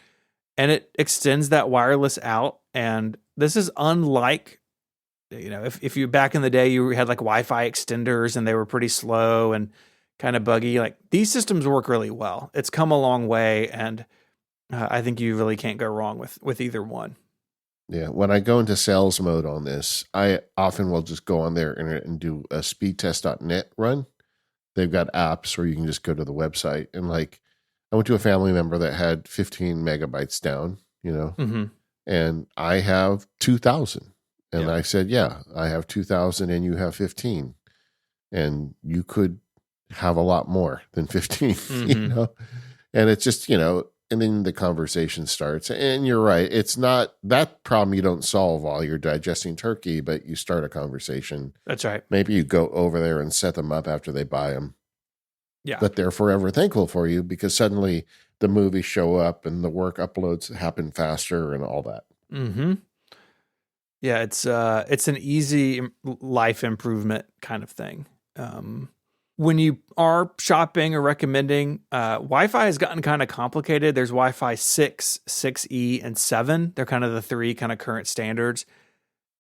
And it extends that wireless out. And this is unlike, if you back in the day, you had like Wi-Fi extenders and they were pretty slow and kind of buggy. Like, these systems work really well. It's come a long way. And I think you really can't go wrong with either one. Yeah. When I go into sales mode on this, I often will just go on their internet and do a speedtest.net run. They've got apps where you can just go to the website. And like, I went to a family member that had 15 megabytes down, and I have 2,000. And I said, yeah, I have 2,000 and you have 15. And you could have a lot more than 15, And it's just, and then the conversation starts. And you're right. It's not that problem you don't solve while you're digesting turkey, but you start a conversation. That's right. Maybe you go over there and set them up after they buy them. Yeah. But they're forever thankful for you because suddenly the movies show up and the work uploads happen faster and all that. Mm-hmm. Yeah, it's an easy life improvement kind of thing. When you are shopping or recommending, Wi-Fi has gotten kind of complicated. There's Wi-Fi 6, 6E, and 7. They're kind of the three kind of current standards.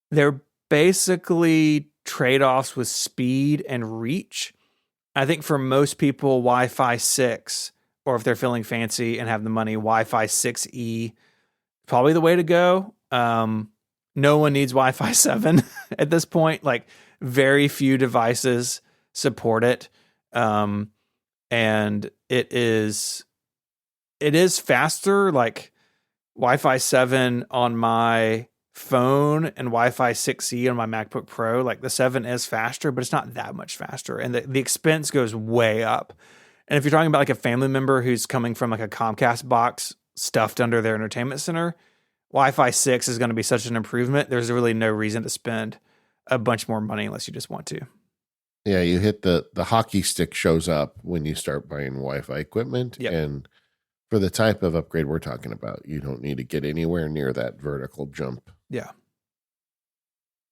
They're basically trade-offs with speed and reach. I think for most people, Wi-Fi 6, or if they're feeling fancy and have the money, Wi-Fi 6E, probably the way to go. No one needs Wi-Fi 7 at this point. Like, very few devices support it. And it is faster. Like, Wi-Fi 7 on my phone and Wi-Fi 6E on my MacBook Pro, like the 7 is faster, but it's not that much faster. And the expense goes way up. And if you're talking about like a family member who's coming from like a Comcast box stuffed under their entertainment center, Wi-Fi 6 is going to be such an improvement. There's really no reason to spend a bunch more money unless you just want to. Yeah, you hit the hockey stick shows up when you start buying Wi-Fi equipment. Yep. And for the type of upgrade we're talking about, you don't need to get anywhere near that vertical jump. Yeah.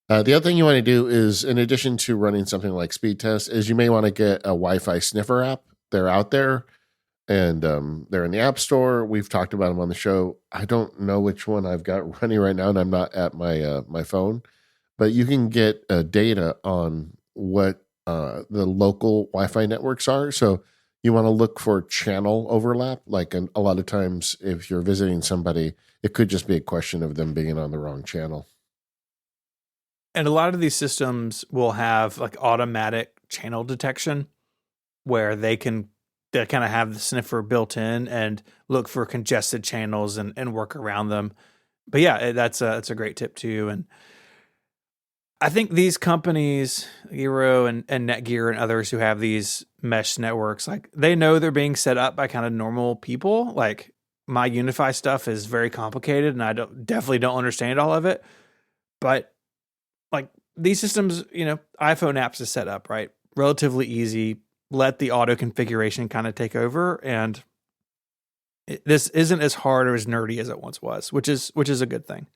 The other thing you want to do is, in addition to running something like Speed Test, is you may want to get a Wi-Fi sniffer app. They're out there. And they're in the App Store. We've talked about them on the show. I don't know which one I've got running right now, and I'm not at my phone. But you can get data on what the local Wi-Fi networks are. So you want to look for channel overlap. Like a lot of times, if you're visiting somebody, it could just be a question of them being on the wrong channel. And a lot of these systems will have like automatic channel detection, where they kind of have the sniffer built in and look for congested channels and work around them. But yeah, that's a great tip too. And I think these companies, Eero and Netgear and others who have these mesh networks, like they know they're being set up by kind of normal people. Like my Unify stuff is very complicated and I definitely don't understand all of it. But like these systems, iPhone apps is set up, right? Relatively easy. Let the auto configuration kind of take over. And this isn't as hard or as nerdy as it once was, which is a good thing.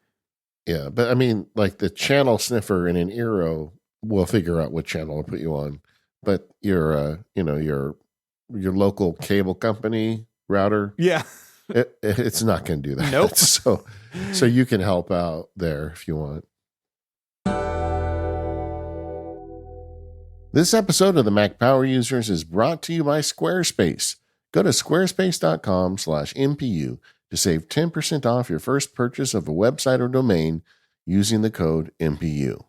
Yeah, but I mean, like the channel sniffer in an Eero will figure out what channel to put you on. But your local cable company router, Yeah. it's not going to do that. Nope. So you can help out there if you want. This episode of the Mac Power Users is brought to you by Squarespace. Go to squarespace.com/MPU to save 10% off your first purchase of a website or domain using the code MPU.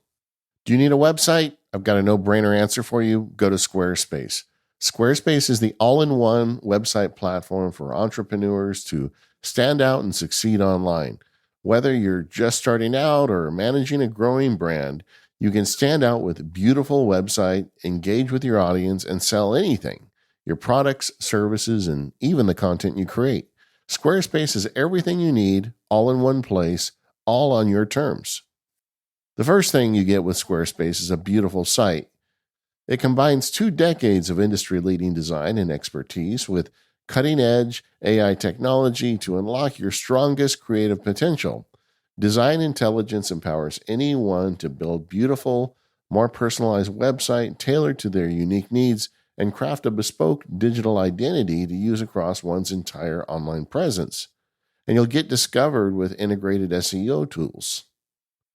Do you need a website? I've got a no-brainer answer for you. Go to Squarespace. Squarespace is the all-in-one website platform for entrepreneurs to stand out and succeed online. Whether you're just starting out or managing a growing brand, you can stand out with a beautiful website, engage with your audience, and sell anything, your products, services, and even the content you create. Squarespace is everything you need, all in one place, all on your terms. The first thing you get with Squarespace is a beautiful site. It combines 2 decades of industry-leading design and expertise with cutting-edge AI technology to unlock your strongest creative potential. Design Intelligence empowers anyone to build beautiful, more personalized website tailored to their unique needs and craft a bespoke digital identity to use across one's entire online presence. And you'll get discovered with integrated SEO tools.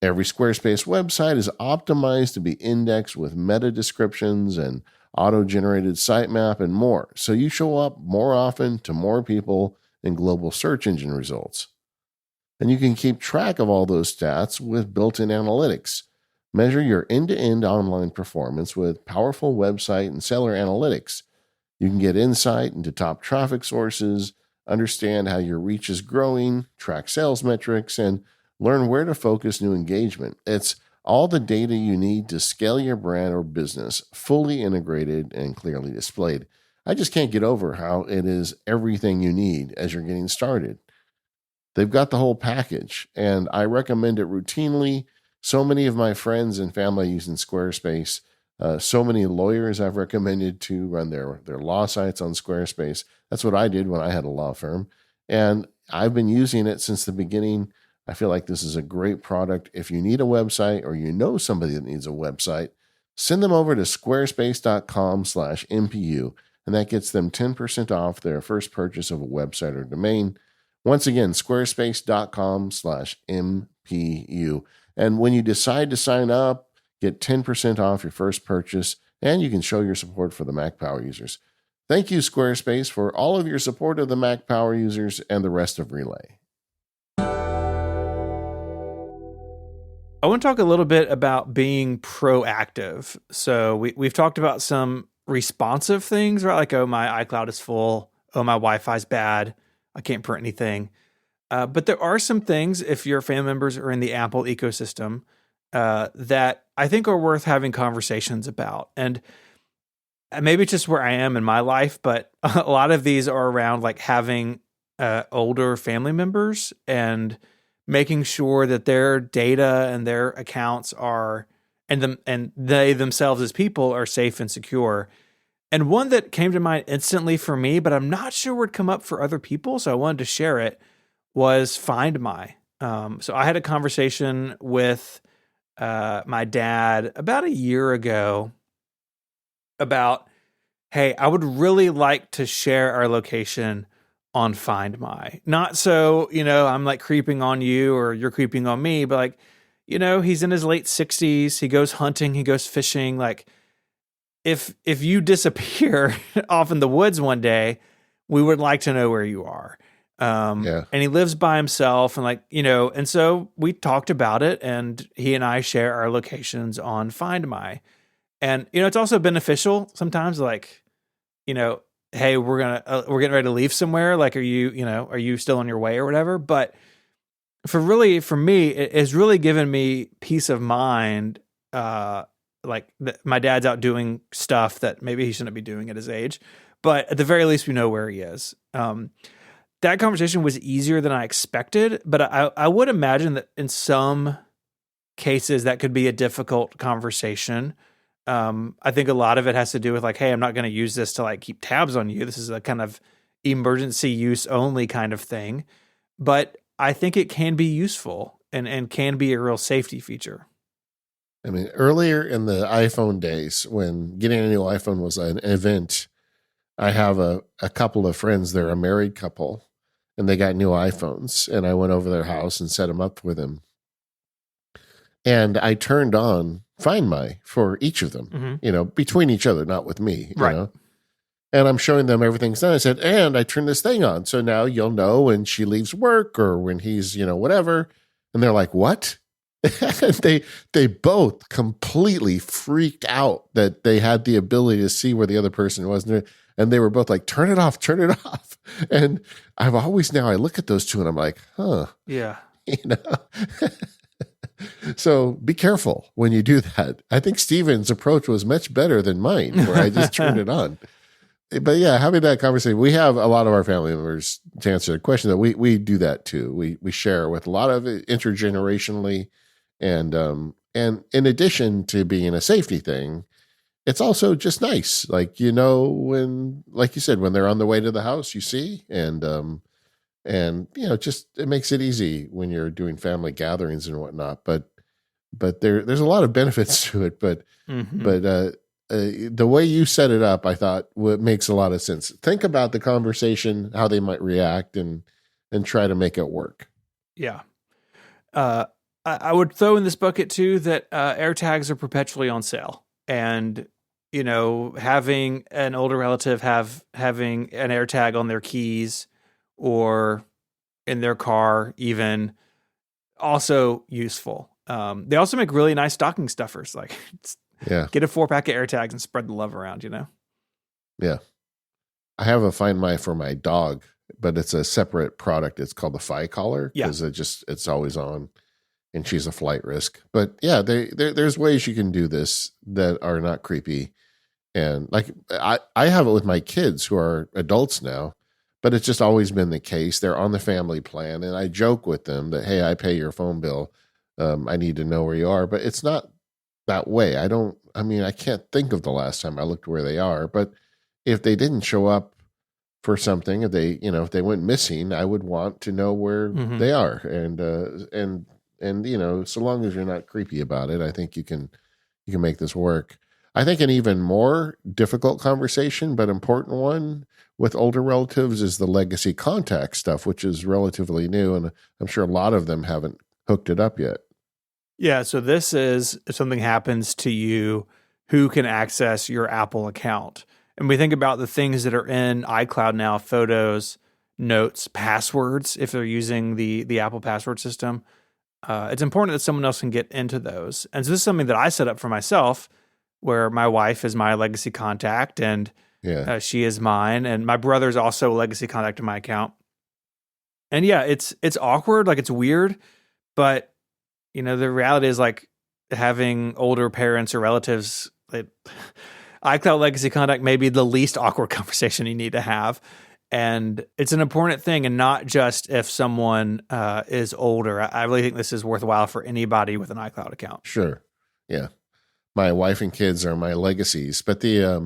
Every Squarespace website is optimized to be indexed with meta descriptions and auto-generated sitemap and more, so you show up more often to more people in global search engine results. And you can keep track of all those stats with built-in analytics. Measure your end-to-end online performance with powerful website and seller analytics. You can get insight into top traffic sources, understand how your reach is growing, track sales metrics, and learn where to focus new engagement. It's all the data you need to scale your brand or business, fully integrated and clearly displayed. I just can't get over how it is everything you need as you're getting started. They've got the whole package, and I recommend it routinely. So many of my friends and family using Squarespace. So many lawyers I've recommended to run their law sites on Squarespace. That's what I did when I had a law firm. And I've been using it since the beginning. I feel like this is a great product. If you need a website or you know somebody that needs a website, send them over to squarespace.com/MPU, and that gets them 10% off their first purchase of a website or domain. Once again, squarespace.com/MPU. And when you decide to sign up, get 10% off your first purchase, and you can show your support for the Mac Power Users. Thank you, Squarespace, for all of your support of the Mac Power Users and the rest of Relay. I want to talk a little bit about being proactive. So we've talked about some responsive things, right? Like, oh, my iCloud is full. Oh, my Wi-Fi's bad. I can't print anything. But there are some things, if your family members are in the Apple ecosystem, that I think are worth having conversations about. And maybe it's just where I am in my life, but a lot of these are around like having older family members and making sure that their data and their accounts are, and they themselves as people are safe and secure. And one that came to mind instantly for me, but I'm not sure would come up for other people, so I wanted to share it, was Find My. So I had a conversation with my dad about a year ago about, hey, I would really like to share our location on Find My. Not so, I'm like creeping on you or you're creeping on me, but like, he's in his late 60s, he goes hunting, he goes fishing, like, if you disappear off in the woods one day, we would like to know where you are. And he lives by himself and and so we talked about it and he and I share our locations on Find My. And, it's also beneficial sometimes, like, hey, we're getting ready to leave somewhere. Like, are you still on your way or whatever? But for me, it has really given me peace of mind my dad's out doing stuff that maybe he shouldn't be doing at his age, but at the very least we know where he is. That conversation was easier than I expected, but I would imagine that in some cases that could be a difficult conversation. I think a lot of it has to do with like, hey, I'm not going to use this to like keep tabs on you. This is a kind of emergency use only kind of thing, but I think it can be useful and can be a real safety feature. I mean, earlier in the iPhone days, when getting a new iPhone was an event, I have a couple of friends. They're a married couple, and they got new iPhones. And I went over their house and set them up with them. And I turned on Find My for each of them, between each other, not with me, Right. you know. And I'm showing them everything's done. I said, and I turned this thing on. So now you'll know when she leaves work or when he's, whatever. And they're like, what? they both completely freaked out that they had the ability to see where the other person was. And they were both like, turn it off, turn it off. And I look at those two and I'm like, huh. Yeah. So be careful when you do that. I think Steven's approach was much better than mine, where I just turned it on. But yeah, having that conversation, we have a lot of our family members, to answer the question, that we do that too. We share with a lot of it intergenerationally. And in addition to being a safety thing, it's also just nice. Like, when, like you said, when they're on the way to the house, you see, and just, it makes it easy when you're doing family gatherings and whatnot. But there's a lot of benefits to it. But the way you set it up, I thought makes a lot of sense. Think about the conversation, how they might react, and try to make it work. Yeah. I would throw in this bucket too that AirTags are perpetually on sale, and having an older relative having an AirTag on their keys or in their car, even, also useful. They also make really nice stocking stuffers. Like, get a 4-pack of AirTags and spread the love around. Yeah, I have a Find My for my dog, but it's a separate product. It's called the Fi Collar because it's always on. And she's a flight risk. But yeah, there's ways you can do this that are not creepy. And like I have it with my kids who are adults now, but it's just always been the case. They're on the family plan. And I joke with them that, hey, I pay your phone bill. I need to know where you are. But it's not that way. I can't think of the last time I looked where they are. But if they didn't show up for something, if they went missing, I would want to know where they are. And so long as you're not creepy about it, I think you can make this work. I think an even more difficult conversation, but important one with older relatives is the legacy contact stuff, which is relatively new. And I'm sure a lot of them haven't hooked it up yet. Yeah. So this is if something happens to you, who can access your Apple account. And we think about the things that are in iCloud now, photos, notes, passwords, if they're using the Apple password system. It's important that someone else can get into those. And so this is something that I set up for myself, where my wife is my legacy contact and she is mine. And my brother's also a legacy contact in my account. And yeah, it's awkward. Like, it's weird, but the reality is, like, having older parents or relatives, iCloud legacy contact may be the least awkward conversation you need to have. And it's an important thing, and not just if someone is older. I really think this is worthwhile for anybody with an iCloud account. Sure. Yeah. My wife and kids are my legacies, but yeah,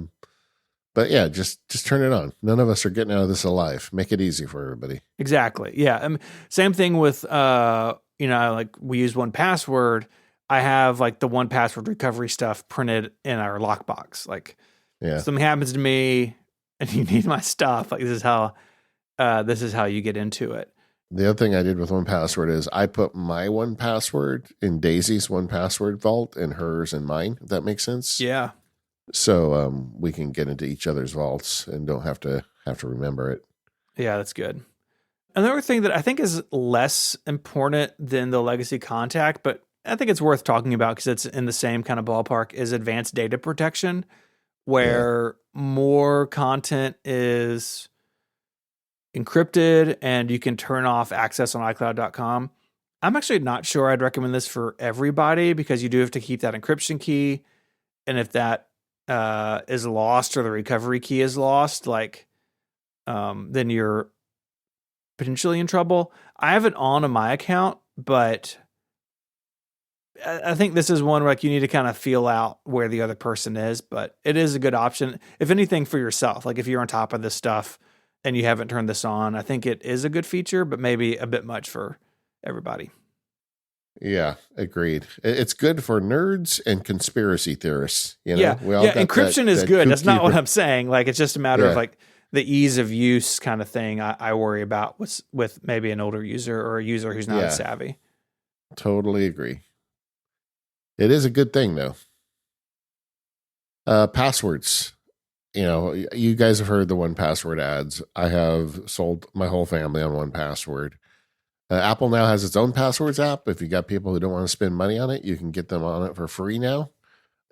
just turn it on. None of us are getting out of this alive. Make it easy for everybody. Exactly. Yeah. Same thing with, like, we use 1Password. I have like the 1Password recovery stuff printed in our lockbox. Like, something happens to me and you need my stuff, like, this is how you get into it. The other thing I did with 1Password is I put my 1Password in Daisy's 1Password vault and hers in mine, if that makes sense. Yeah. So we can get into each other's vaults and don't have to remember it. Yeah, that's good. Another thing that I think is less important than the legacy contact, but I think it's worth talking about because it's in the same kind of ballpark, is advanced data protection, where more content is encrypted and you can turn off access on iCloud.com. I'm actually not sure I'd recommend this for everybody because you do have to keep that encryption key. And if that is lost or the recovery key is lost, like, then you're potentially in trouble. I have it on my account, but I think this is one where like you need to kind of feel out where the other person is, but it is a good option. If anything for yourself, like if you're on top of this stuff and you haven't turned this on, I think it is a good feature, but maybe a bit much for everybody. Yeah, agreed. It's good for nerds and conspiracy theorists. You know, Yeah. we all got Encryption is that good. That's not what Cooper- I'm saying. Like, it's just a matter of Yeah. like the ease of use kind of thing. I worry about with maybe an older user or a user who's not Yeah. as savvy. Totally agree. It is a good thing though. Passwords. You know, you guys have heard the 1Password ads. I have sold my whole family on 1Password. Apple now has its own passwords app. If you got people who don't want to spend money on it, you can get them on it for free now.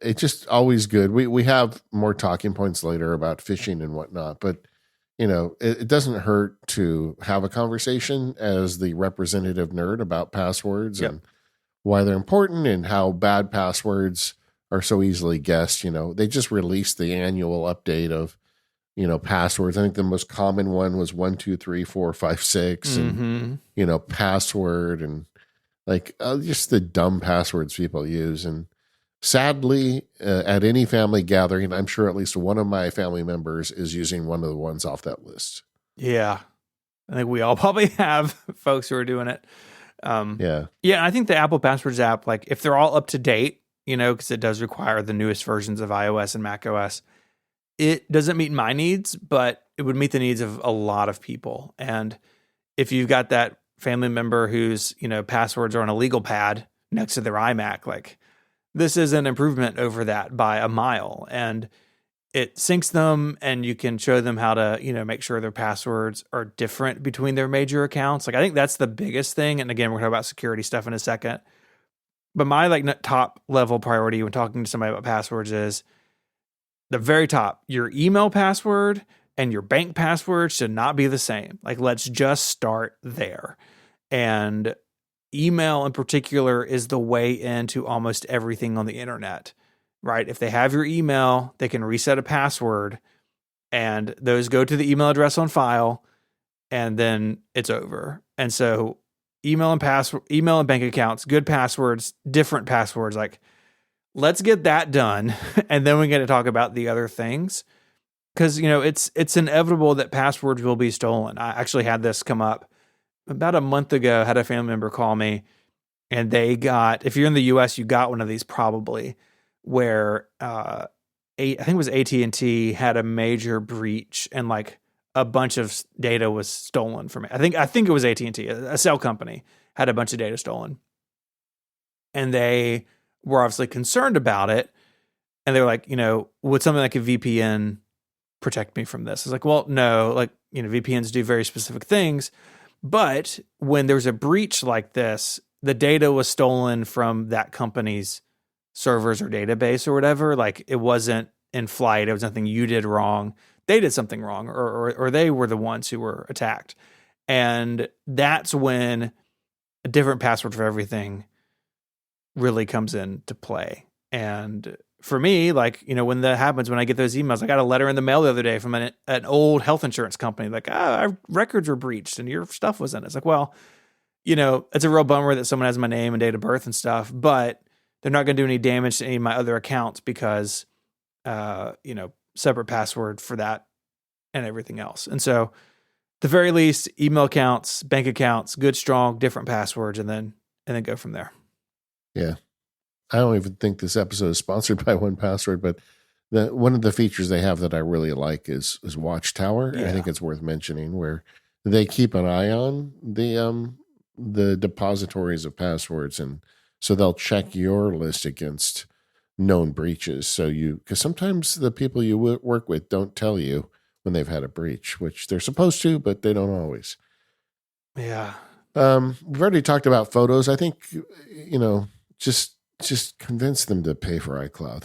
It's just always good. We have more talking points later about phishing and whatnot, but you know, it doesn't hurt to have a conversation as the representative nerd about passwords Yep. and why they're important and how bad passwords are so easily guessed. You know, they just released the annual update of, you know, passwords. I think the most common one was 1, 2, 3, 4, 5, 6, and Mhm. you know, password and like just the dumb passwords people use. And sadly, at any family gathering, I'm sure at least one of my family members is using one of the ones off that list. Yeah. I think we all probably have folks who are doing it. Yeah. Yeah, and I think the Apple Passwords app, like if they're all up to date, you know, because it does require the newest versions of iOS and macOS, it doesn't meet my needs, but it would meet the needs of a lot of people. And if you've got that family member whose, you know, passwords are on a legal pad next to their iMac, like this is an improvement over that by a mile. And it syncs them and you can show them how to, you know, make sure their passwords are different between their major accounts. Like I think that's the biggest thing. And again, we're talking about security stuff in a second. But my like top level priority when talking to somebody about passwords is the very top, your email password and your bank password should not be the same. Like let's just start there. And email in particular is the way into almost everything on the internet. Right? If they have your email, they can reset a password and those go to the email address on file and then it's over. And so email and bank accounts, good passwords, different passwords, like let's get that done and then we get to talk about the other things. Cuz you know, it's inevitable that passwords will be stolen. I actually had this come up about a month ago, had a family member call me and they got, if you're in the US, you got one of these probably, where I think it was AT&T had a major breach and like a bunch of data was stolen from it. I think it was AT&T, a cell company, had a bunch of data stolen. And they were obviously concerned about it. And they were like, you know, would something like a VPN protect me from this? It's like, well, no, like, you know, VPNs do very specific things. But when there's a breach like this, the data was stolen from that company's servers or database or whatever. Like it wasn't in flight. It was nothing you did wrong. They did something wrong or they were the ones who were attacked. And that's when a different password for everything really comes into play. And for me, like, you know, when that happens, when I get those emails, I got a letter in the mail the other day from an old health insurance company, like, our records were breached and your stuff was in it. It's like, well, you know, it's a real bummer that someone has my name and date of birth and stuff, but they're not going to do any damage to any of my other accounts because, you know, separate password for that and everything else. And so, at the very least, email accounts, bank accounts, good, strong, different passwords, and then go from there. Yeah. I don't even think this episode is sponsored by 1Password, but one of the features they have that I really like is Watchtower. Yeah. I think it's worth mentioning where they keep an eye on the depositories of passwords, and so they'll check your list against known breaches. So because sometimes the people you work with don't tell you when they've had a breach, which they're supposed to, but they don't always. Yeah. We've already talked about photos. I think, you know, just convince them to pay for iCloud.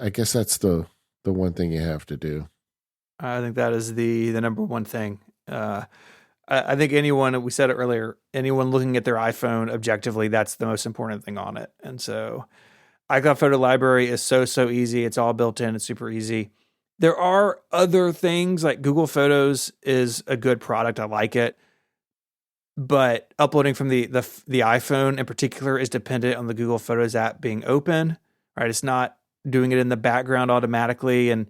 I guess that's the one thing you have to do. I think that is the number one thing. I think anyone, we said it earlier, anyone looking at their iPhone objectively, that's the most important thing on it. And so iCloud Photo Library is so easy. It's all built in. It's super easy. There are other things like Google Photos is a good product. I like it. But uploading from the iPhone in particular is dependent on the Google Photos app being open, right? It's not doing it in the background automatically. And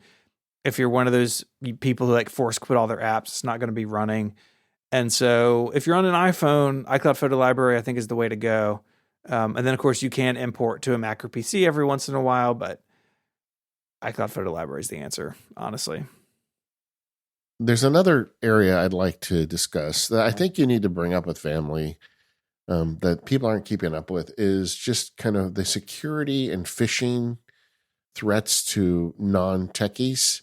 if you're one of those people who like force quit all their apps, it's not going to be running. And so if you're on an iPhone, iCloud Photo Library, I think is the way to go. And then of course you can import to a Mac or PC every once in a while, but iCloud Photo Library is the answer, honestly. There's another area I'd like to discuss that I think you need to bring up with family that people aren't keeping up with is just kind of the security and phishing threats to non-techies,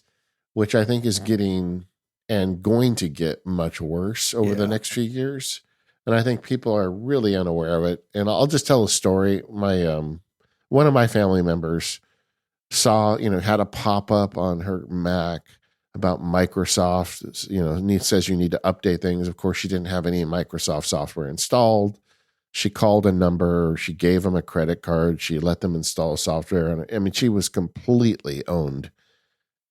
which I think is getting and going to get much worse over the next few years. And I think people are really unaware of it. And I'll just tell a story. My one of my family members saw, had a pop-up on her Mac about Microsoft, and it says you need to update things. Of course, she didn't have any Microsoft software installed. She called a number. She gave them a credit card. She let them install software. And I mean, she was completely owned.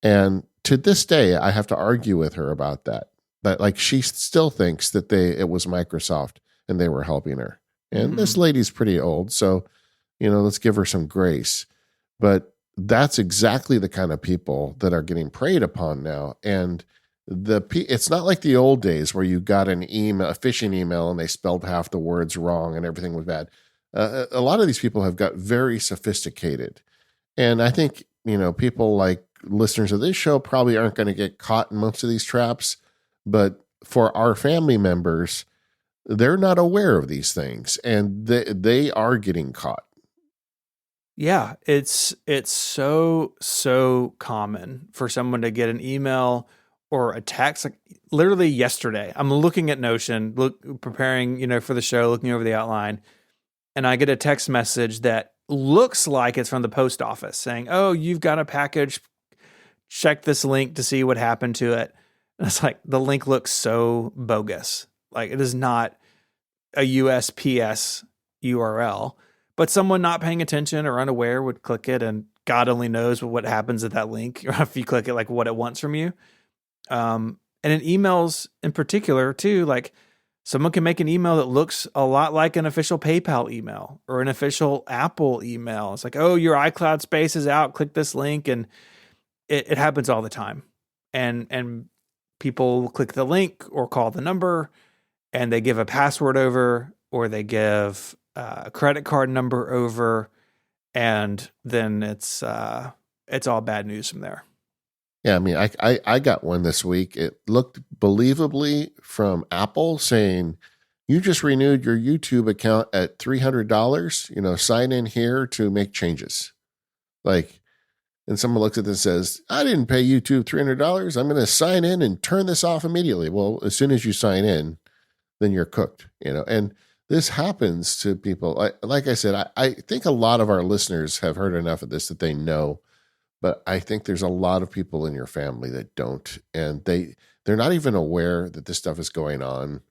And to this day, I have to argue with her about that. But like, she still thinks that it was Microsoft and they were helping her. And this lady's pretty old, so let's give her some grace. But that's exactly the kind of people that are getting preyed upon now. And it's not like the old days where you got an email, a phishing email, and they spelled half the words wrong and everything was bad. A lot of these people have got very sophisticated. And I think, people like listeners of this show probably aren't going to get caught in most of these traps. But for our family members, they're not aware of these things and they are getting caught. Yeah, it's so common for someone to get an email or a text. Like literally yesterday, I'm looking at Notion, preparing, for the show, looking over the outline, and I get a text message that looks like it's from the post office saying, "Oh, you've got a package. Check this link to see what happened to it." And it's like the link looks so bogus. Like it is not a USPS URL. But someone not paying attention or unaware would click it, and God only knows what happens at that link, or if you click it, like what it wants from you. And in emails in particular, too, like someone can make an email that looks a lot like an official PayPal email or an official Apple email. It's like, oh, your iCloud space is out. Click this link, and it happens all the time. And people click the link or call the number, and they give a password over, or they give a credit card number over, and then it's all bad news from there. Yeah, I mean, I got one this week. It looked believably from Apple saying, you just renewed your YouTube account at $300, sign in here to make changes. Like, and someone looks at this and says, I didn't pay YouTube $300. I'm going to sign in and turn this off immediately. Well, as soon as you sign in, then you're cooked, and this happens to people. Like I said, I think a lot of our listeners have heard enough of this that they know, but I think there's a lot of people in your family that don't, and they're not even aware that this stuff is going on.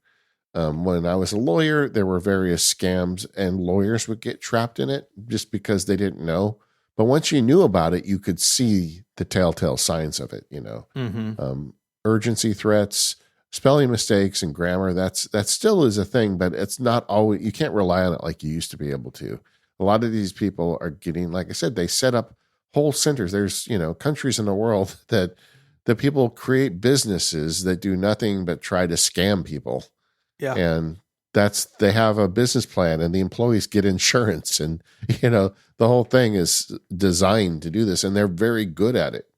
When I was a lawyer, there were various scams, and lawyers would get trapped in it just because they didn't know. But once you knew about it, you could see the telltale signs of it. Urgency threats, spelling mistakes, and grammar. That still is a thing, but it's not always. You can't rely on it like you used to be able to. A lot of these people are getting, like I said, they set up whole centers. There's countries in the world that people create businesses that do nothing but try to scam people. Yeah, and they have a business plan, and the employees get insurance, and the whole thing is designed to do this, and they're very good at it.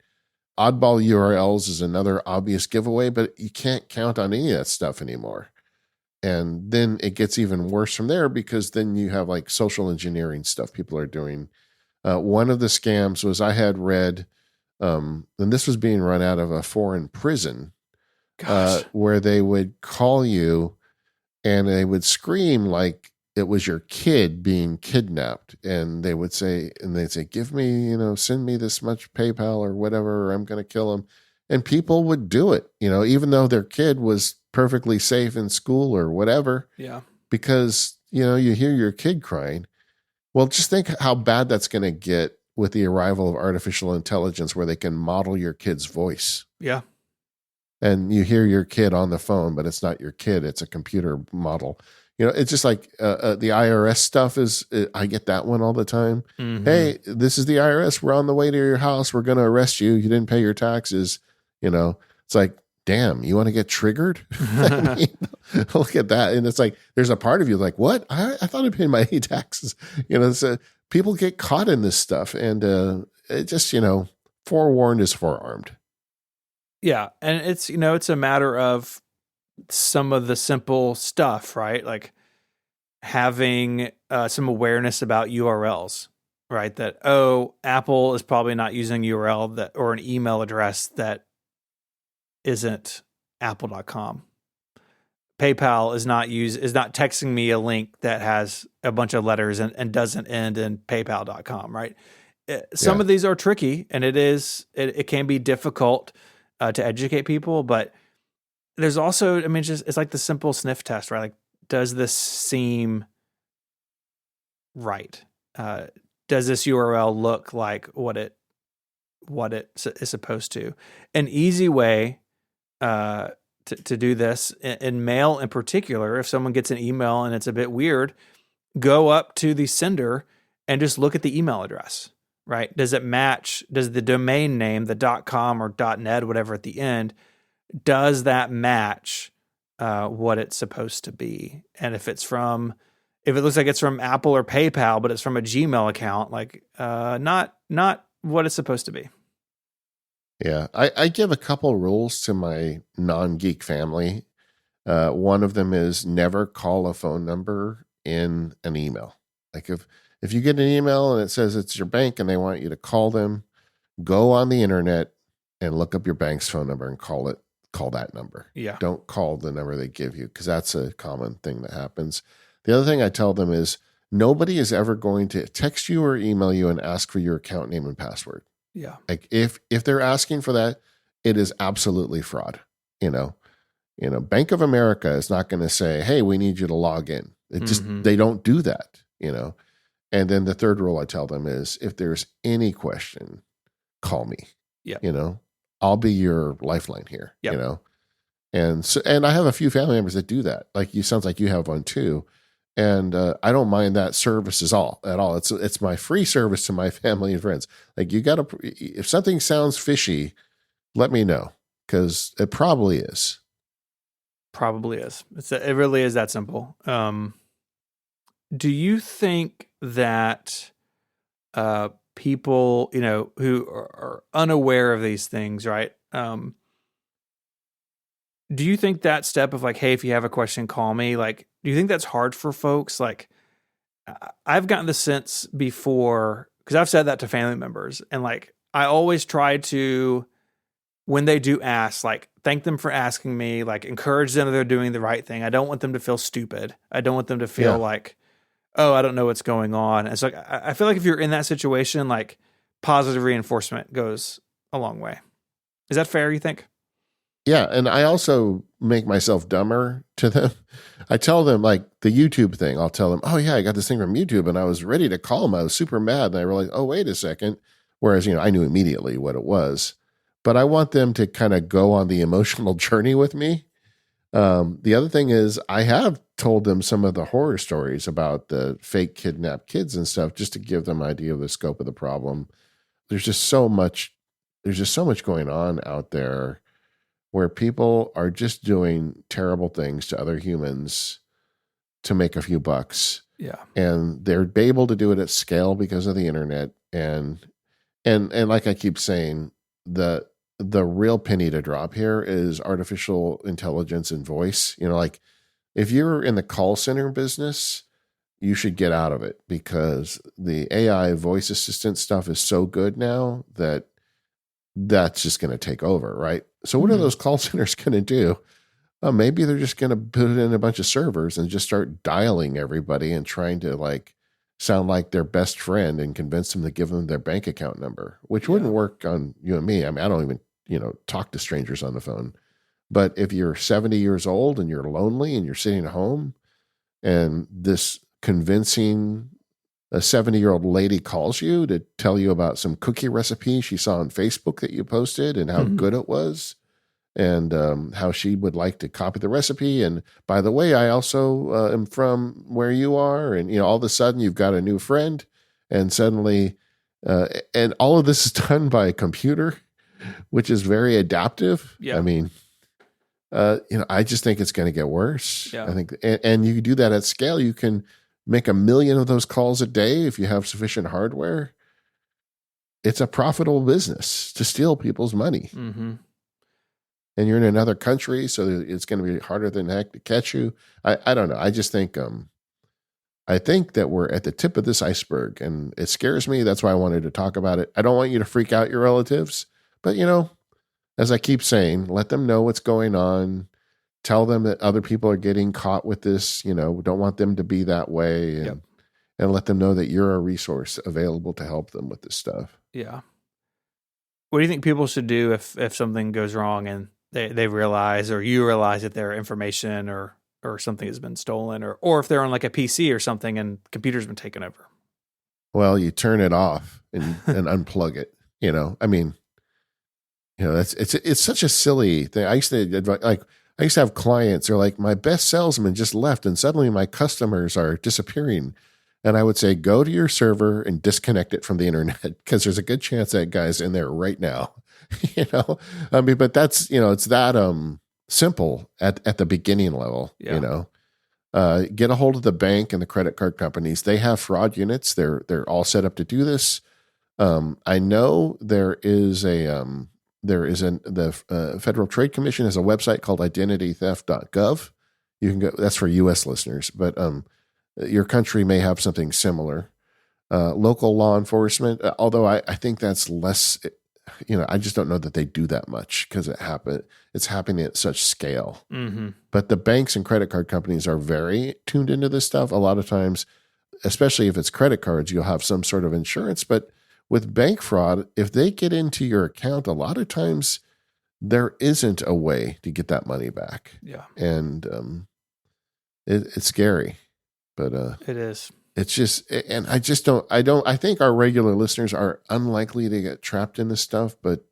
Oddball URLs is another obvious giveaway, but you can't count on any of that stuff anymore. And then it gets even worse from there, because then you have like social engineering stuff people are doing. One of the scams was, I had read, and this was being run out of a foreign prison, where they would call you and they would scream like it was your kid being kidnapped, and they'd say, give me, send me this much PayPal or whatever, or I'm going to kill him. and people would do it, even though their kid was perfectly safe in school or whatever, Yeah. because, you hear your kid crying. Well, just think how bad that's going to get with the arrival of artificial intelligence where they can model your kid's voice. Yeah. And you hear your kid on the phone, but it's not your kid. It's a computer model. It's just like the IRS stuff I get that one all the time. Mhm. Hey, this is the IRS. We're on the way to your house. We're going to arrest you. You didn't pay your taxes. It's like, damn, you want to get triggered? I mean, look at that. And it's like, there's a part of you like, what? I thought I paid my taxes. So people get caught in this stuff. And it just, forewarned is forearmed. Yeah. And it's a matter of some of the simple stuff, right? Like having some awareness about URLs, right? That, Apple is probably not using URL or an email address that isn't apple.com. PayPal is not texting me a link that has a bunch of letters and doesn't end in paypal.com, right? Some of these are tricky, and it can be difficult to educate people, but there's also, it's like the simple sniff test, right? Like, does this seem right? Does this URL look like what it is supposed to? An easy way to do this in mail in particular, if someone gets an email and it's a bit weird, go up to the sender and just look at the email address, right? Does it match? Does the domain name, the .com or .net, whatever at the end, does that match what it's supposed to be? And if it looks like it's from Apple or PayPal, but it's from a Gmail account, like not what it's supposed to be. Yeah, I give a couple rules to my non-geek family. One of them is never call a phone number in an email. Like if you get an email and it says it's your bank and they want you to call them, go on the internet and look up your bank's phone number and call that number. Yeah. Don't call the number they give you, because that's a common thing that happens. The other thing I tell them is nobody is ever going to text you or email you and ask for your account name and password. Yeah. Like if they're asking for that, it is absolutely fraud. Bank of America is not going to say, hey, we need you to log in. It just, they don't do that, And then the third rule I tell them is if there's any question, call me. Yeah. I'll be your lifeline here, Yep. And I have a few family members that do that. Like sounds like you have one too. And I don't mind that service at all. It's my free service to my family and friends. Like if something sounds fishy, let me know, because it probably is. Probably is. It really is that simple. Do you think that people, who are unaware of these things, right? Do you think that step of like, hey, if you have a question, call me, like, do you think that's hard for folks? Like, I've gotten the sense before, because I've said that to family members, and like, I always try to, when they do ask, like, thank them for asking me, like, encourage them that they're doing the right thing. I don't want them to feel stupid. I don't want them to feel like, oh, I don't know what's going on. It's like, I feel like if you're in that situation, like, positive reinforcement goes a long way. Is that fair, you think? Yeah, and I also make myself dumber to them. I tell them, like, the YouTube thing. I'll tell them, oh, yeah, I got this thing from YouTube, and I was ready to call them. I was super mad, and I realized, oh, wait a second. Whereas, I knew immediately what it was. But I want them to kind of go on the emotional journey with me. The other thing is I have told them some of the horror stories about the fake kidnapped kids and stuff, just to give them an idea of the scope of the problem. There's just so much going on out there where people are just doing terrible things to other humans to make a few bucks. Yeah. And they're able to do it at scale because of the internet. And like I keep saying, the real penny to drop here is artificial intelligence and voice. Like if you're in the call center business, you should get out of it, because the AI voice assistant stuff is so good now that that's just going to take over, right? So what are those call centers going to do? Maybe they're just going to put in a bunch of servers and just start dialing everybody and trying to like sound like their best friend and convince them to give them their bank account number, which wouldn't work on you and me. I mean, I don't even talk to strangers on the phone. But if you're 70 years old and you're lonely and you're sitting at home and this convincing a 70-year-old lady calls you to tell you about some cookie recipe she saw on Facebook that you posted and how good it was, and how she would like to copy the recipe. And by the way, I also am from where you are. And, all of a sudden you've got a new friend, and suddenly, and all of this is done by a computer, which is very adaptive. Yeah. I mean, I just think it's going to get worse. Yeah. I think, and you do that at scale. You can make 1 million of those calls a day if you have sufficient hardware. It's a profitable business to steal people's money. Mm-hmm. And you're in another country, so it's going to be harder than heck to catch you. I don't know. I just think, I think that we're at the tip of this iceberg, and it scares me. That's why I wanted to talk about it. I don't want you to freak out your relatives, but as I keep saying, let them know what's going on. Tell them that other people are getting caught with this. Don't want them to be that way, and let them know that you're a resource available to help them with this stuff. Yeah. What do you think people should do if something goes wrong and they realize, or you realize, that their information or something has been stolen, or if they're on like a PC or something and computer's been taken over? Well, you turn it off and unplug it. It's such a silly thing. I used to have clients. They're like, my best salesman just left, and suddenly my customers are disappearing. And I would say, go to your server and disconnect it from the internet, because there's a good chance that guy's in there right now. But that's, it's that simple at the beginning level. Yeah. Get a hold of the bank and the credit card companies. They have fraud units. They're all set up to do this. I know the Federal Trade Commission has a website called identitytheft.gov. You can go. That's for U.S. listeners, but your country may have something similar. Local law enforcement, although I think that's less. I just don't know that they do that much, because it's happening at such scale. Mm-hmm. But the banks and credit card companies are very tuned into this stuff. A lot of times, especially if it's credit cards, you'll have some sort of insurance. But with bank fraud, if they get into your account, a lot of times there isn't a way to get that money back. Yeah. And it's scary, but it is. It's just, and I think our regular listeners are unlikely to get trapped in this stuff, but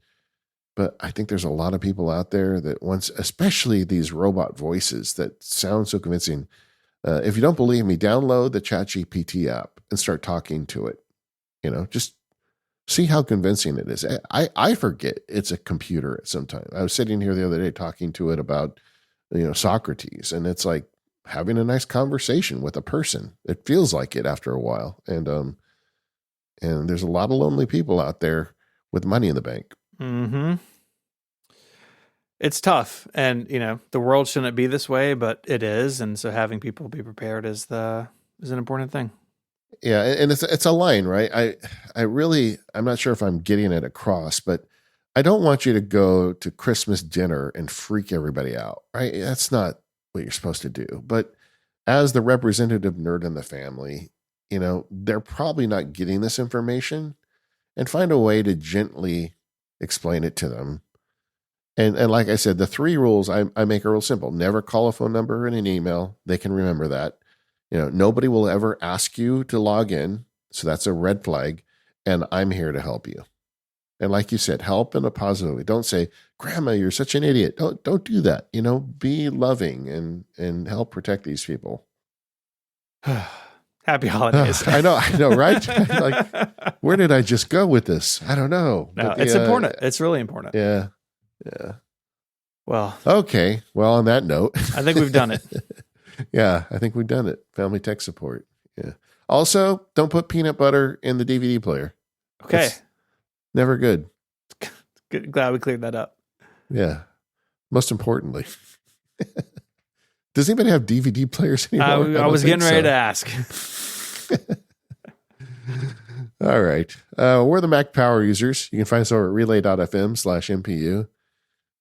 I think there's a lot of people out there that especially these robot voices that sound so convincing. If you don't believe me, download the ChatGPT app and start talking to it. Just see how convincing it is. I forget it's a computer at some time. I was sitting here the other day talking to it about, Socrates, and it's like having a nice conversation with a person. It feels like it after a while. And there's a lot of lonely people out there with money in the bank. Mm-hmm. It's tough. And, the world shouldn't be this way, but it is. And so having people be prepared is an important thing. Yeah. And it's a line, right? I'm not sure if I'm getting it across, but I don't want you to go to Christmas dinner and freak everybody out, right? That's not what you're supposed to do. But as the representative nerd in the family, they're probably not getting this information, and find a way to gently explain it to them. And like I said, the 3 rules I make are real simple. Never call a phone number in an email. They can remember that. Nobody will ever ask you to log in. So that's a red flag. And I'm here to help you. And like you said, help in a positive way. Don't say, Grandma, you're such an idiot. Don't do that. Be loving and help protect these people. Happy holidays. I know, right? Like, where did I just go with this? I don't know. No, it's important. It's really important. Yeah. Well. Okay. Well, on that note, I think we've done it. Yeah, I think we've done it. Family tech support. Yeah. Also, don't put peanut butter in the DVD player. Okay. It's never good. Good. Glad we cleared that up. Yeah. Most importantly. Does anybody have DVD players anymore? I was getting ready to ask. All right. We're the Mac Power users. You can find us over at relay.fm/MPU.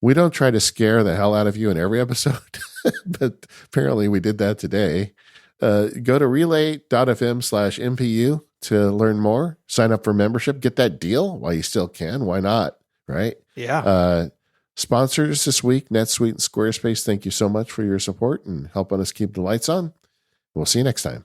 We don't try to scare the hell out of you in every episode, but apparently we did that today. Go to relay.fm/MPU to learn more. Sign up for membership. Get that deal while you still can. Why not? right? Yeah. Sponsors this week, NetSuite and Squarespace. Thank you so much for your support and helping us keep the lights on. We'll see you next time.